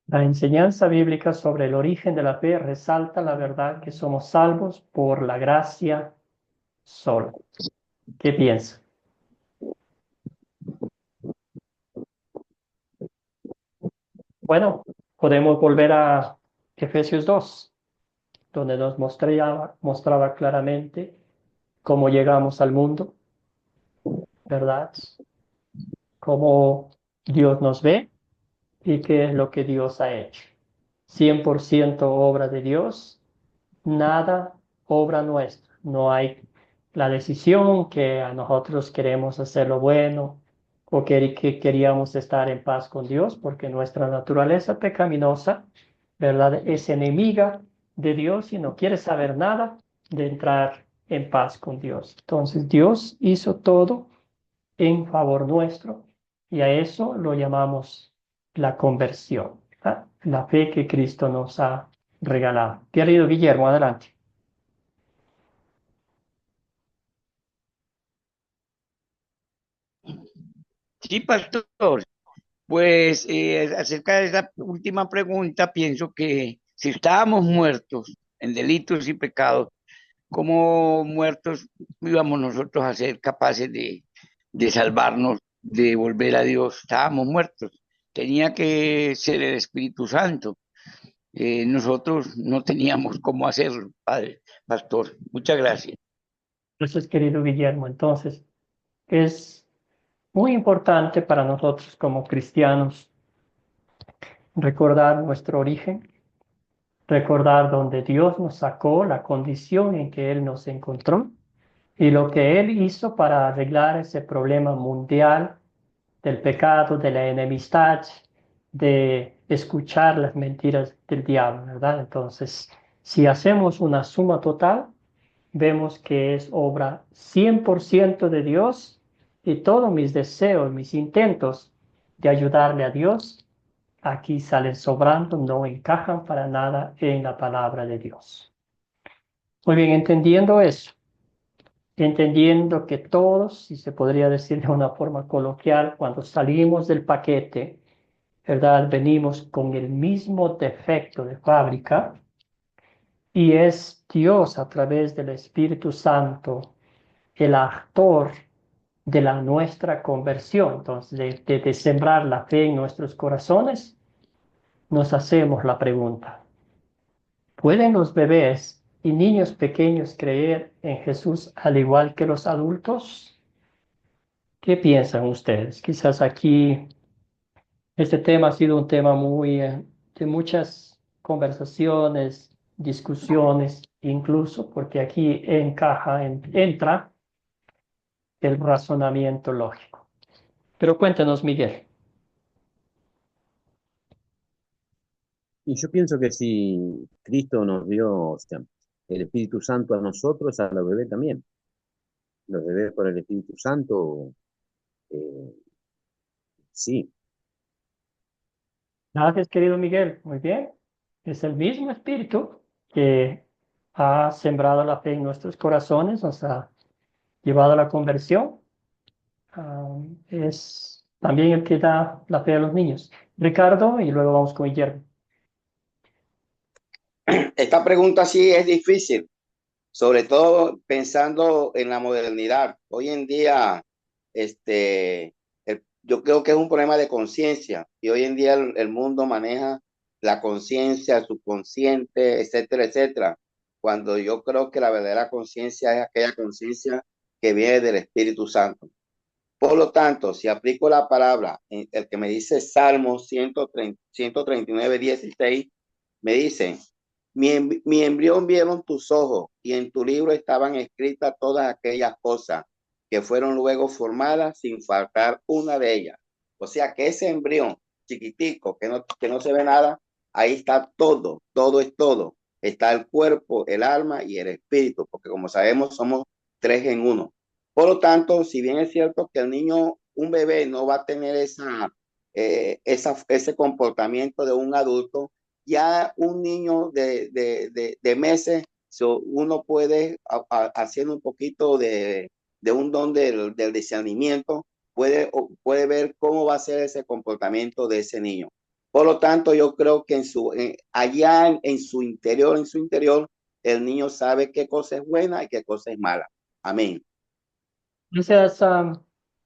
La enseñanza bíblica sobre el origen de la fe resalta la verdad que somos salvos por la gracia sola. ¿Qué piensa? Bueno, podemos volver a Efesios 2, donde nos mostraba claramente cómo llegamos al mundo, ¿verdad? Cómo Dios nos ve y qué es lo que Dios ha hecho. 100% obra de Dios, nada obra nuestra. No hay la decisión que a nosotros queremos hacer lo bueno o que queríamos estar en paz con Dios, porque nuestra naturaleza pecaminosa, ¿verdad?, es enemiga de Dios y no quiere saber nada de entrar en paz con Dios. Entonces Dios hizo todo en favor nuestro y a eso lo llamamos la conversión, ¿verdad? La fe que Cristo nos ha regalado. Querido Guillermo, adelante. Sí, pastor. Pues acerca de esa última pregunta, pienso que si estábamos muertos en delitos y pecados, ¿cómo muertos íbamos nosotros a ser capaces de salvarnos, de volver a Dios? Estábamos muertos. Tenía que ser el Espíritu Santo. Nosotros no teníamos cómo hacerlo, Padre, Pastor. Muchas gracias. Gracias, querido Guillermo. Entonces, es muy importante para nosotros como cristianos recordar nuestro origen, recordar dónde Dios nos sacó, la condición en que Él nos encontró y lo que Él hizo para arreglar ese problema mundial del pecado, de la enemistad, de escuchar las mentiras del diablo, ¿verdad? Entonces, si hacemos una suma total, vemos que es obra 100% de Dios y todos mis deseos, mis intentos de ayudarle a Dios, aquí salen sobrando, no encajan para nada en la palabra de Dios. Muy bien, entendiendo eso, entendiendo que todos, si se podría decir de una forma coloquial, cuando salimos del paquete, ¿verdad? Venimos con el mismo defecto de fábrica y es Dios a través del Espíritu Santo el actor de la nuestra conversión. Entonces, de sembrar la fe en nuestros corazones, nos hacemos la pregunta: ¿pueden los bebés y niños pequeños creer en Jesús al igual que los adultos? ¿Qué piensan ustedes? Quizás aquí este tema ha sido un tema muy de muchas conversaciones, discusiones, incluso porque aquí entra el razonamiento lógico. Pero cuéntanos, Miguel. Y yo pienso que si Cristo nos dio, o sea, el Espíritu Santo a nosotros, a los bebés también. Los bebés por el Espíritu Santo, eh, sí. Gracias, querido Miguel. Muy bien. Es el mismo espíritu que ha sembrado la fe en nuestros corazones, nos ha llevado a la conversión. Es también el que da la fe a los niños. Ricardo, y luego vamos con Guillermo. Esta pregunta sí es difícil, sobre todo pensando en la modernidad. Hoy en día, yo creo que es un problema de conciencia y hoy en día el mundo maneja la conciencia, el subconsciente, etcétera, etcétera. Cuando yo creo que la verdadera conciencia es aquella conciencia que viene del Espíritu Santo. Por lo tanto, si aplico la palabra, el que me dice Salmo 139:16, me dice: mi embrión vieron tus ojos y en tu libro estaban escritas todas aquellas cosas que fueron luego formadas sin faltar una de ellas. O sea que ese embrión chiquitico que no se ve nada, ahí está todo, todo es todo. Está el cuerpo, el alma y el espíritu, porque como sabemos somos tres en uno. Por lo tanto, si bien es cierto que el niño, un bebé no va a tener ese comportamiento de un adulto, ya un niño de meses, uno puede, haciendo un poquito de un don del discernimiento, puede ver cómo va a ser ese comportamiento de ese niño. Por lo tanto, yo creo que allá en su interior, el niño sabe qué cosa es buena y qué cosa es mala. Amén. Gracias,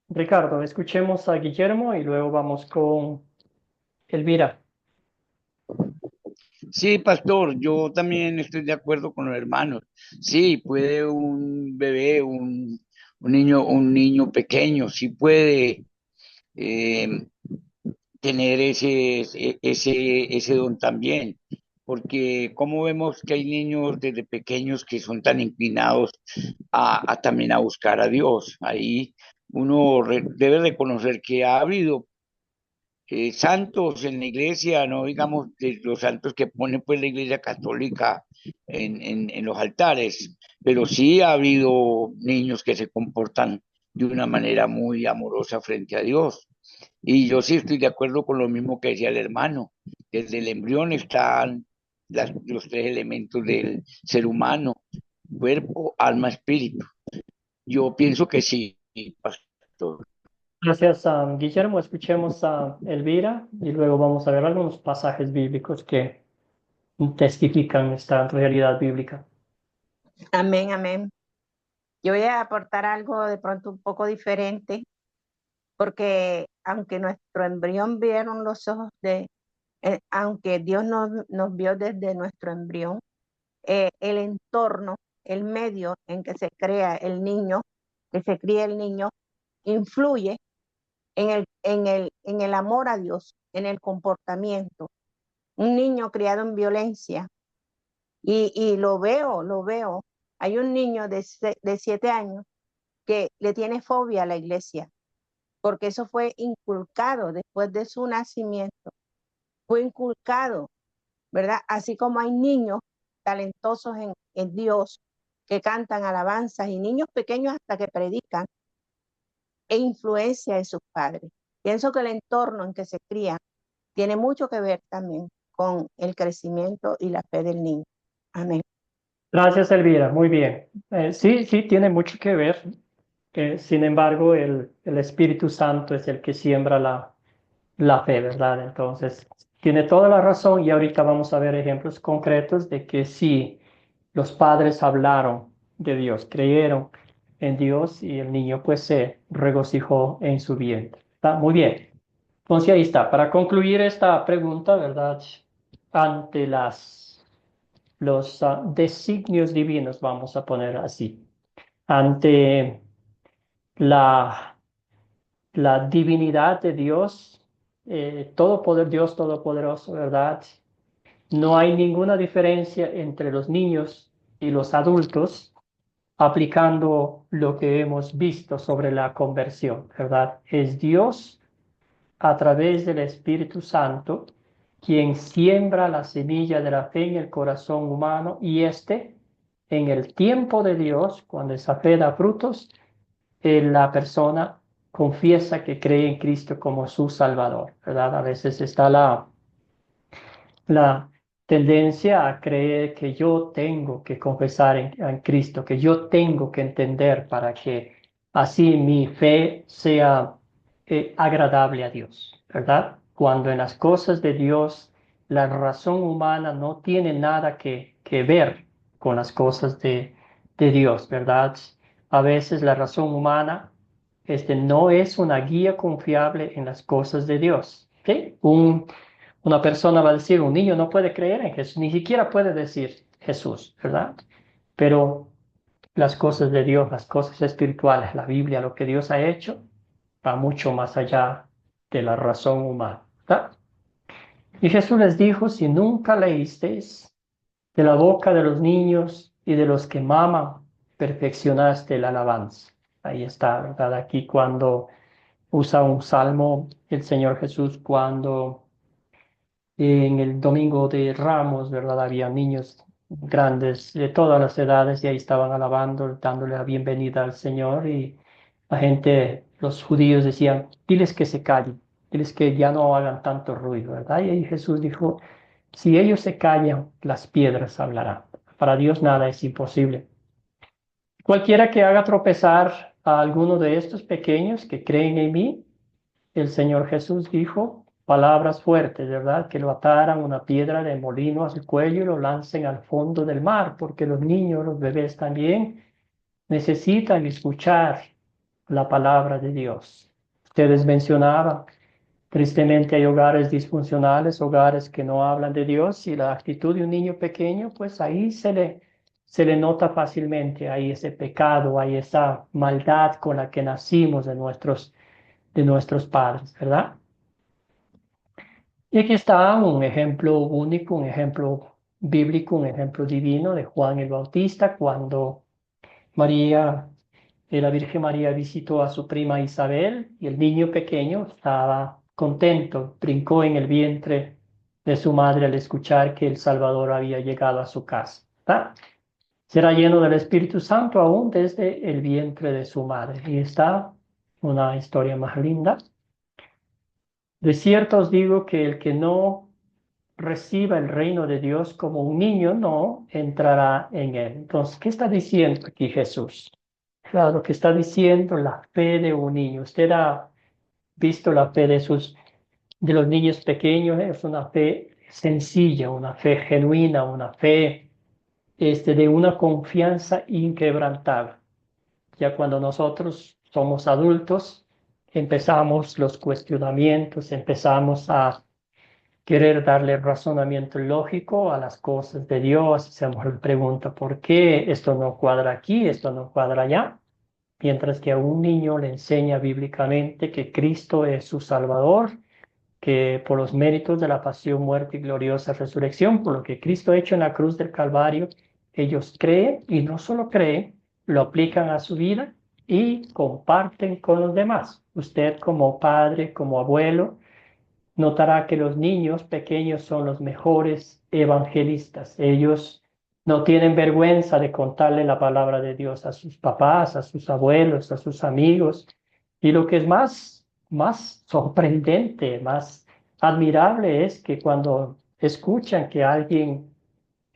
Ricardo. Escuchemos a Guillermo y luego vamos con Elvira. Sí, pastor, yo también estoy de acuerdo con los hermanos. Sí, puede un bebé, un niño pequeño, sí puede eh, tener ese don también, porque como vemos que hay niños desde pequeños que son tan inclinados también a buscar a Dios. Ahí uno debe reconocer que ha habido santos en la iglesia, no digamos de los santos que pone pues la iglesia católica en los altares, pero sí ha habido niños que se comportan de una manera muy amorosa frente a Dios. Y yo sí estoy de acuerdo con lo mismo que decía el hermano. Desde el embrión están los tres elementos del ser humano: cuerpo, alma, espíritu. Yo pienso que sí, pastor. Gracias, Guillermo. Escuchemos a Elvira y luego vamos a ver algunos pasajes bíblicos que testifican esta realidad bíblica. Amén, amén. Yo voy a aportar algo de pronto un poco diferente, porque aunque nuestro embrión vieron los ojos aunque Dios nos vio desde nuestro embrión, el entorno, el medio en que se crea el niño, que se cría el niño, influye en el amor a Dios, en el comportamiento. Un niño criado en violencia, y lo veo. Hay un niño de 7 años que le tiene fobia a la iglesia, porque eso fue inculcado después de su nacimiento. Fue inculcado, ¿verdad? Así como hay niños talentosos en Dios que cantan alabanzas y niños pequeños hasta que predican, e influencia de sus padres. Pienso que el entorno en que se cría tiene mucho que ver también con el crecimiento y la fe del niño. Amén. Gracias, Elvira. Muy bien. Sí, tiene mucho que ver. Sin embargo, el Espíritu Santo es el que siembra la fe, ¿verdad? Entonces, tiene toda la razón y ahorita vamos a ver ejemplos concretos de que sí, los padres hablaron de Dios, creyeron en Dios y el niño pues se regocijó en su vientre. ¿Está? Muy bien. Entonces ahí está. Para concluir esta pregunta, ¿verdad? Ante los designios divinos, vamos a poner así, ante la divinidad de Dios, Dios Todopoderoso, ¿verdad? No hay ninguna diferencia entre los niños y los adultos aplicando lo que hemos visto sobre la conversión, ¿verdad? Es Dios a través del Espíritu Santo quien siembra la semilla de la fe en el corazón humano y en el tiempo de Dios, cuando esa fe da frutos, la persona confiesa que cree en Cristo como su Salvador, ¿verdad? A veces está la tendencia a creer que yo tengo que confesar en Cristo, que yo tengo que entender para que así mi fe sea agradable a Dios, ¿verdad? Cuando en las cosas de Dios la razón humana no tiene nada que ver con las cosas de Dios, ¿verdad? A veces la razón humana no es una guía confiable en las cosas de Dios. ¿Okay? Una persona va a decir, un niño no puede creer en Jesús, ni siquiera puede decir Jesús, ¿verdad? Pero las cosas de Dios, las cosas espirituales, la Biblia, lo que Dios ha hecho, va mucho más allá de la razón humana, ¿verdad? Y Jesús les dijo, si nunca leísteis de la boca de los niños y de los que maman, perfeccionaste la alabanza. Ahí está, ¿verdad? Aquí cuando usa un salmo el Señor Jesús, cuando en el domingo de Ramos, ¿verdad? Había niños grandes de todas las edades y ahí estaban alabando, dándole la bienvenida al Señor y la gente, los judíos decían, diles que se callen, diles que ya no hagan tanto ruido, ¿verdad? Y ahí Jesús dijo, si ellos se callan, las piedras hablarán. Para Dios nada es imposible. Cualquiera que haga tropezar a alguno de estos pequeños que creen en mí, el Señor Jesús dijo palabras fuertes, ¿verdad? Que lo ataran una piedra de molino a su cuello y lo lancen al fondo del mar, porque los niños, los bebés también necesitan escuchar la palabra de Dios. Ustedes mencionaban, tristemente hay hogares disfuncionales, hogares que no hablan de Dios y la actitud de un niño pequeño, pues ahí se le nota fácilmente, hay ese pecado, hay esa maldad con la que nacimos de nuestros padres, ¿verdad? Y aquí está un ejemplo único, un ejemplo bíblico, un ejemplo divino de Juan el Bautista, cuando la Virgen María visitó a su prima Isabel y el niño pequeño estaba contento, brincó en el vientre de su madre al escuchar que el Salvador había llegado a su casa, ¿verdad? Será lleno del Espíritu Santo aún desde el vientre de su madre. Y está una historia más linda. De cierto os digo que el que no reciba el reino de Dios como un niño, no entrará en él. Entonces, ¿qué está diciendo aquí Jesús? Claro, lo que está diciendo la fe de un niño. Usted ha visto la fe de los niños pequeños, es una fe sencilla, una fe genuina, una fe de una confianza inquebrantable. Ya cuando nosotros somos adultos, empezamos los cuestionamientos, empezamos a querer darle razonamiento lógico a las cosas de Dios. Hacemos la pregunta, ¿por qué esto no cuadra aquí, esto no cuadra allá? Mientras que a un niño le enseña bíblicamente que Cristo es su Salvador, que por los méritos de la pasión, muerte y gloriosa resurrección, por lo que Cristo ha hecho en la cruz del Calvario, ellos creen y no solo creen, lo aplican a su vida y comparten con los demás. Usted como padre, como abuelo, notará que los niños pequeños son los mejores evangelistas. Ellos no tienen vergüenza de contarle la palabra de Dios a sus papás, a sus abuelos, a sus amigos. Y lo que es más sorprendente, más admirable es que cuando escuchan que alguien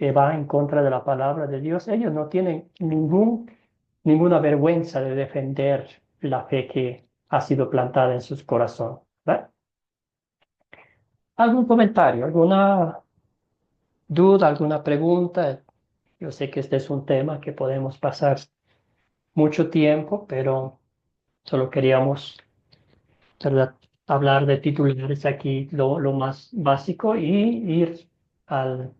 va en contra de la palabra de Dios, ellos no tienen ninguna vergüenza de defender la fe que ha sido plantada en sus corazones, ¿verdad? ¿Algún comentario, alguna duda, alguna pregunta? Yo sé que este es un tema que podemos pasar mucho tiempo, pero solo queríamos, ¿verdad?, hablar de titulares aquí, lo más básico, y ir al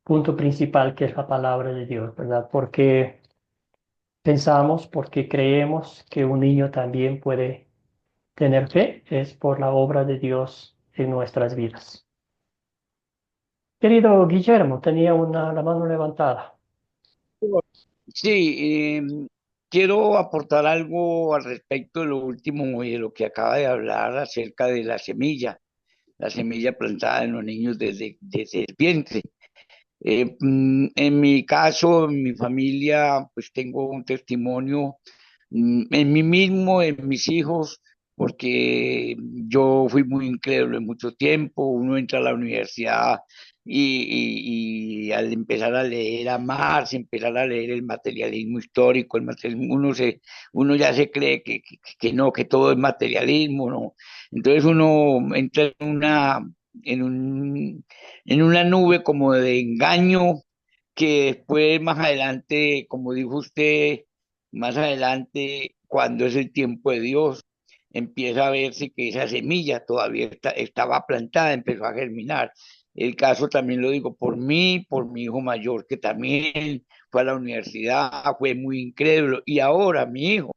punto principal, que es la palabra de Dios, ¿verdad? Porque pensamos, porque creemos que un niño también puede tener fe, es por la obra de Dios en nuestras vidas. Querido Guillermo, tenía la mano levantada. Sí, quiero aportar algo al respecto de lo último y de lo que acaba de hablar acerca de la semilla plantada en los niños desde el vientre. En mi caso, en mi familia, pues tengo un testimonio en mí mismo, en mis hijos, porque yo fui muy incrédulo en mucho tiempo. Uno entra a la universidad y al empezar a leer a Marx, empezar a leer el materialismo histórico, uno ya se cree que no, que todo es materialismo, ¿no? Entonces uno entra en un, en una nube como de engaño que después, más adelante, como dijo usted, más adelante, cuando es el tiempo de Dios, empieza a verse que esa semilla todavía estaba plantada, empezó a germinar. El caso también lo digo por mí, por mi hijo mayor, que también fue a la universidad, fue muy incrédulo, y ahora mi hijo,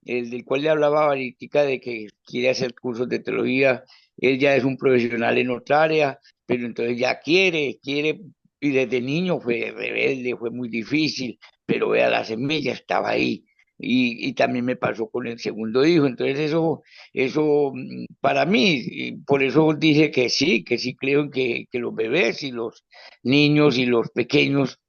el del cual le hablaba ahorita de que quiere hacer cursos de teología, él ya es un profesional en otra área, pero entonces ya quiere, y desde niño fue rebelde, fue muy difícil, pero vea, la semilla estaba ahí. Y también me pasó con el segundo hijo, entonces eso para mí, y por eso dije que sí creo en que los bebés y los niños y los pequeños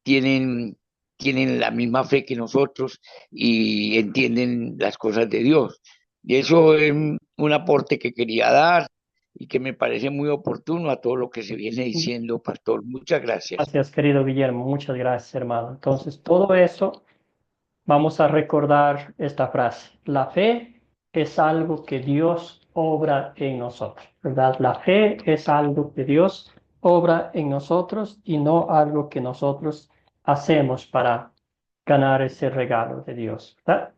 tienen, tienen la misma fe que nosotros y entienden las cosas de Dios. Y eso es un aporte que quería dar y que me parece muy oportuno a todo lo que se viene diciendo, pastor. Muchas gracias. Gracias, querido Guillermo. Muchas gracias, hermano. Entonces, todo eso, vamos a recordar esta frase. La fe es algo que Dios obra en nosotros, ¿verdad? La fe es algo que Dios obra en nosotros y no algo que nosotros hacemos para ganar ese regalo de Dios, ¿verdad?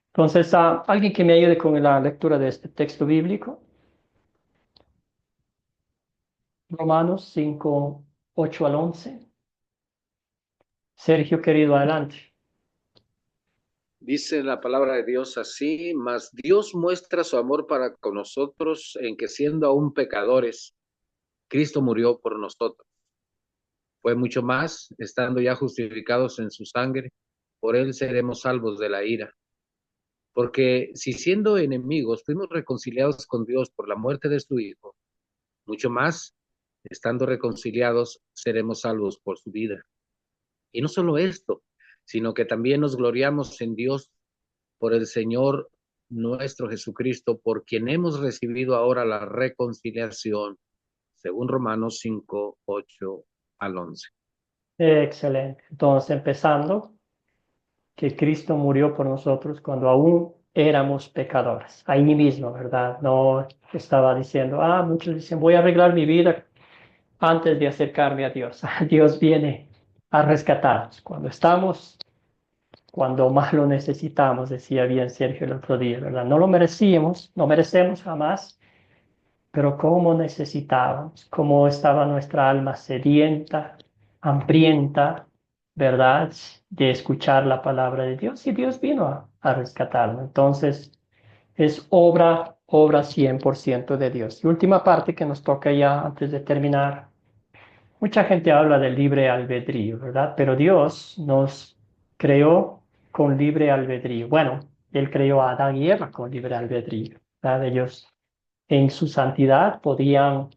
Entonces, alguien que me ayude con la lectura de este texto bíblico. Romanos 5, 8 al 11. Sergio, querido, adelante. Dice la palabra de Dios así: mas Dios muestra su amor para con nosotros en que, siendo aún pecadores, Cristo murió por nosotros. Fue mucho más, estando ya justificados en su sangre, por él seremos salvos de la ira. Porque si siendo enemigos fuimos reconciliados con Dios por la muerte de su Hijo, mucho más, estando reconciliados, seremos salvos por su vida. Y no solo esto, sino que también nos gloriamos en Dios por el Señor nuestro Jesucristo, por quien hemos recibido ahora la reconciliación, según Romanos 5, 8 al 11. Excelente. Entonces, empezando, que Cristo murió por nosotros cuando aún éramos pecadores. Ahí mismo, ¿verdad? No estaba diciendo, muchos dicen, voy a arreglar mi vida antes de acercarme a Dios. Dios viene a rescatarnos. Cuando más lo necesitamos, decía bien Sergio el otro día, ¿verdad? No lo merecíamos, no merecemos jamás, pero cómo necesitábamos, cómo estaba nuestra alma sedienta, hambrienta, ¿verdad? De escuchar la palabra de Dios, y Dios vino a rescatarnos. Entonces, es obra 100% de Dios. Y última parte que nos toca ya antes de terminar. Mucha gente habla del libre albedrío, ¿verdad? Pero Dios nos creó con libre albedrío. Bueno, Él creó a Adán y Eva con libre albedrío, ¿verdad? Ellos en su santidad podían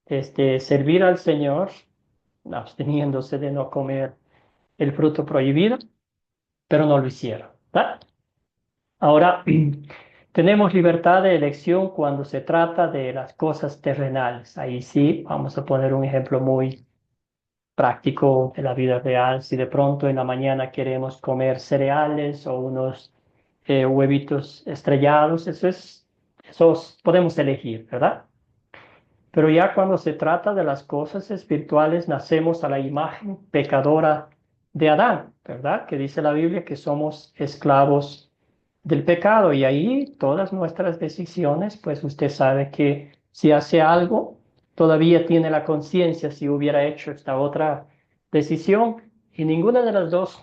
servir al Señor, absteniéndose de no comer el fruto prohibido, pero no lo hicieron, ¿verdad? Ahora, tenemos libertad de elección cuando se trata de las cosas terrenales. Ahí sí, vamos a poner un ejemplo muy práctico de la vida real. Si de pronto en la mañana queremos comer cereales o unos huevitos estrellados, podemos elegir, ¿verdad? Pero ya cuando se trata de las cosas espirituales, nacemos a la imagen pecadora de Adán, ¿verdad? Que dice la Biblia que somos esclavos del pecado, y ahí todas nuestras decisiones, pues usted sabe que si hace algo, todavía tiene la conciencia si hubiera hecho esta otra decisión, y ninguna de las dos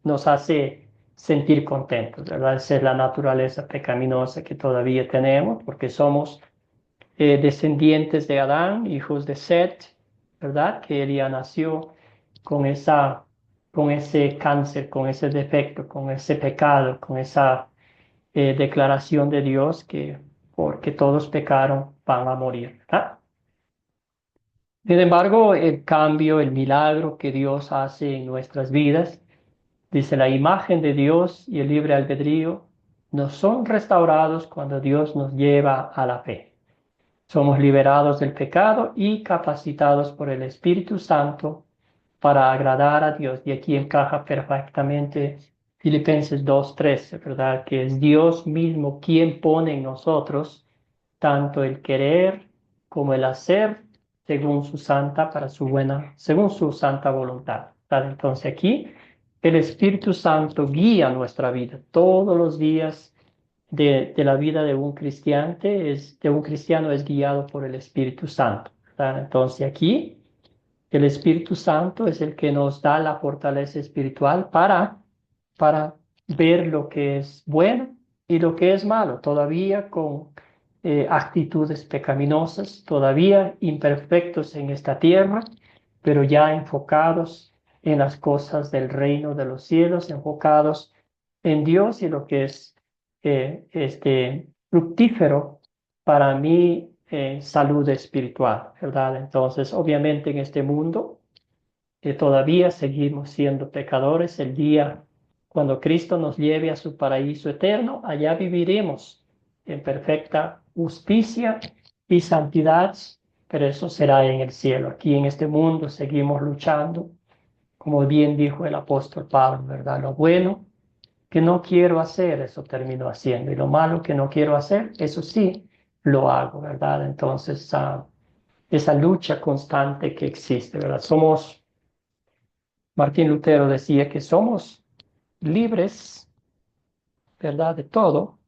nos hace sentir contentos, ¿verdad? Esa es la naturaleza pecaminosa que todavía tenemos, porque somos descendientes de Adán, hijos de Set, ¿verdad? Que él ya nació con con ese cáncer, con ese defecto, con ese pecado, con esa declaración de Dios que porque todos pecaron van a morir, ¿verdad? Sin embargo, el cambio, el milagro que Dios hace en nuestras vidas, dice la imagen de Dios y el libre albedrío, nos son restaurados cuando Dios nos lleva a la fe. Somos liberados del pecado y capacitados por el Espíritu Santo para agradar a Dios. Y aquí encaja perfectamente Filipenses 2:13, ¿verdad? Que es Dios mismo quien pone en nosotros tanto el querer como el hacer según su santa voluntad, ¿verdad? Entonces aquí el Espíritu Santo guía nuestra vida todos los días de la vida de un cristiano es guiado por el Espíritu Santo, ¿verdad? Entonces aquí el Espíritu Santo es el que nos da la fortaleza espiritual para ver lo que es bueno y lo que es malo, todavía con actitudes pecaminosas, todavía imperfectos en esta tierra, pero ya enfocados en las cosas del reino de los cielos, enfocados en Dios y lo que es fructífero para mi salud espiritual, ¿verdad? Entonces, obviamente en este mundo todavía seguimos siendo pecadores. El día cuando Cristo nos lleve a su paraíso eterno, allá viviremos en perfecta justicia y santidad, pero eso será en el cielo. Aquí en este mundo seguimos luchando, como bien dijo el apóstol Pablo, ¿verdad? Lo bueno que no quiero hacer, eso termino haciendo, y lo malo que no quiero hacer, eso sí lo hago, ¿verdad? Entonces, esa lucha constante que existe, ¿verdad? Martín Lutero decía que somos libres, ¿verdad? De todo,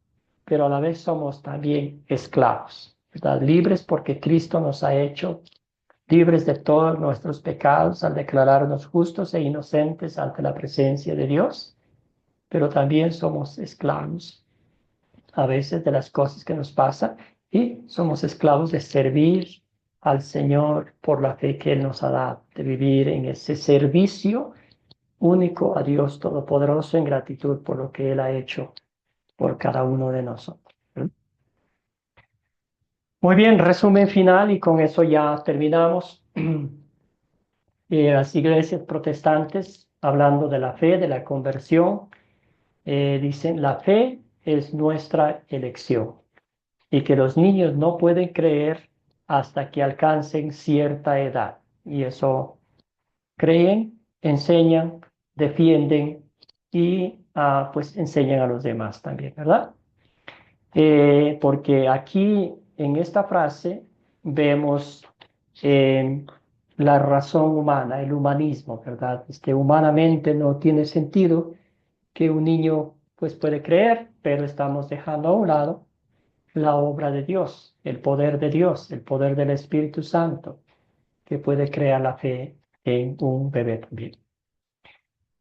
pero a la vez somos también esclavos, ¿verdad? Libres porque Cristo nos ha hecho libres de todos nuestros pecados al declararnos justos e inocentes ante la presencia de Dios, pero también somos esclavos a veces de las cosas que nos pasan, y somos esclavos de servir al Señor por la fe que Él nos ha dado, de vivir en ese servicio único a Dios Todopoderoso en gratitud por lo que Él ha hecho por cada uno de nosotros. Muy bien, resumen final y con eso ya terminamos. Las iglesias protestantes, hablando de la fe, de la conversión, dicen la fe es nuestra elección y que los niños no pueden creer hasta que alcancen cierta edad. Y eso creen, enseñan, defienden y pues enseñan a los demás también, ¿verdad? porque aquí en esta frase vemos la razón humana, el humanismo, ¿verdad? Humanamente no tiene sentido que un niño pues puede creer, pero estamos dejando a un lado la obra de Dios, el poder de Dios, el poder del Espíritu Santo, que puede crear la fe en un bebé también.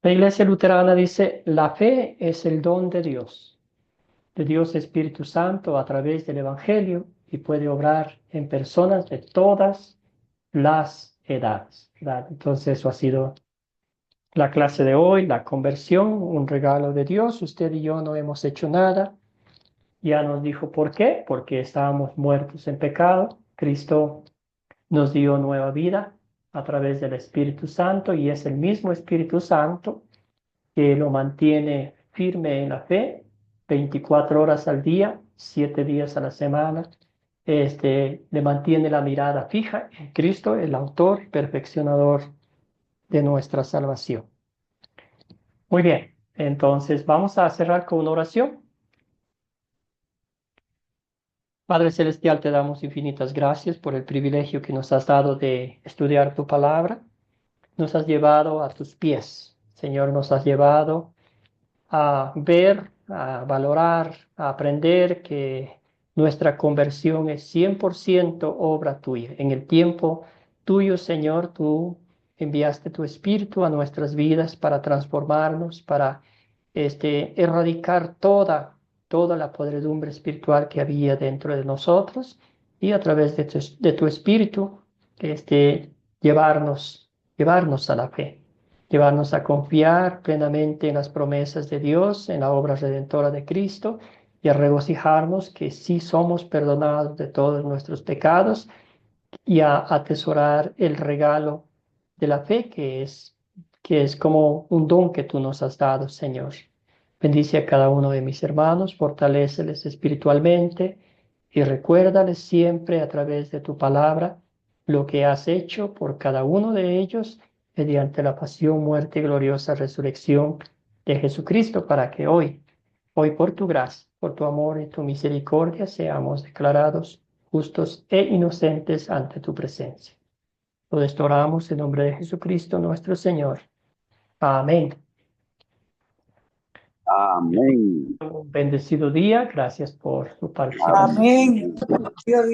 La Iglesia Luterana dice, la fe es el don de Dios Espíritu Santo a través del Evangelio y puede obrar en personas de todas las edades, ¿verdad? Entonces eso ha sido la clase de hoy, la conversión, un regalo de Dios. Usted y yo no hemos hecho nada. Ya nos dijo por qué, porque estábamos muertos en pecado. Cristo nos dio nueva vida a través del Espíritu Santo y es el mismo Espíritu Santo que lo mantiene firme en la fe, 24 horas al día, 7 días a la semana. Le mantiene la mirada fija en Cristo, el autor, perfeccionador de nuestra salvación. Muy bien, entonces vamos a cerrar con una oración. Padre Celestial, te damos infinitas gracias por el privilegio que nos has dado de estudiar tu palabra. Nos has llevado a tus pies, Señor, nos has llevado a ver, a valorar, a aprender que nuestra conversión es 100% obra tuya. En el tiempo tuyo, Señor, tú enviaste tu Espíritu a nuestras vidas para transformarnos, para erradicar toda la podredumbre espiritual que había dentro de nosotros y a través de tu Espíritu llevarnos a la fe. Llevarnos a confiar plenamente en las promesas de Dios, en la obra redentora de Cristo y a regocijarnos que sí somos perdonados de todos nuestros pecados y a atesorar el regalo de la fe que es como un don que tú nos has dado, Señor. Bendice a cada uno de mis hermanos, fortaléceles espiritualmente y recuérdales siempre a través de tu palabra lo que has hecho por cada uno de ellos mediante la pasión, muerte y gloriosa resurrección de Jesucristo, para que hoy por tu gracia, por tu amor y tu misericordia, seamos declarados justos e inocentes ante tu presencia. Todo esto oramos en nombre de Jesucristo nuestro Señor. Amén. Amén. Un bendecido día. Gracias por su participación. Amén. Dios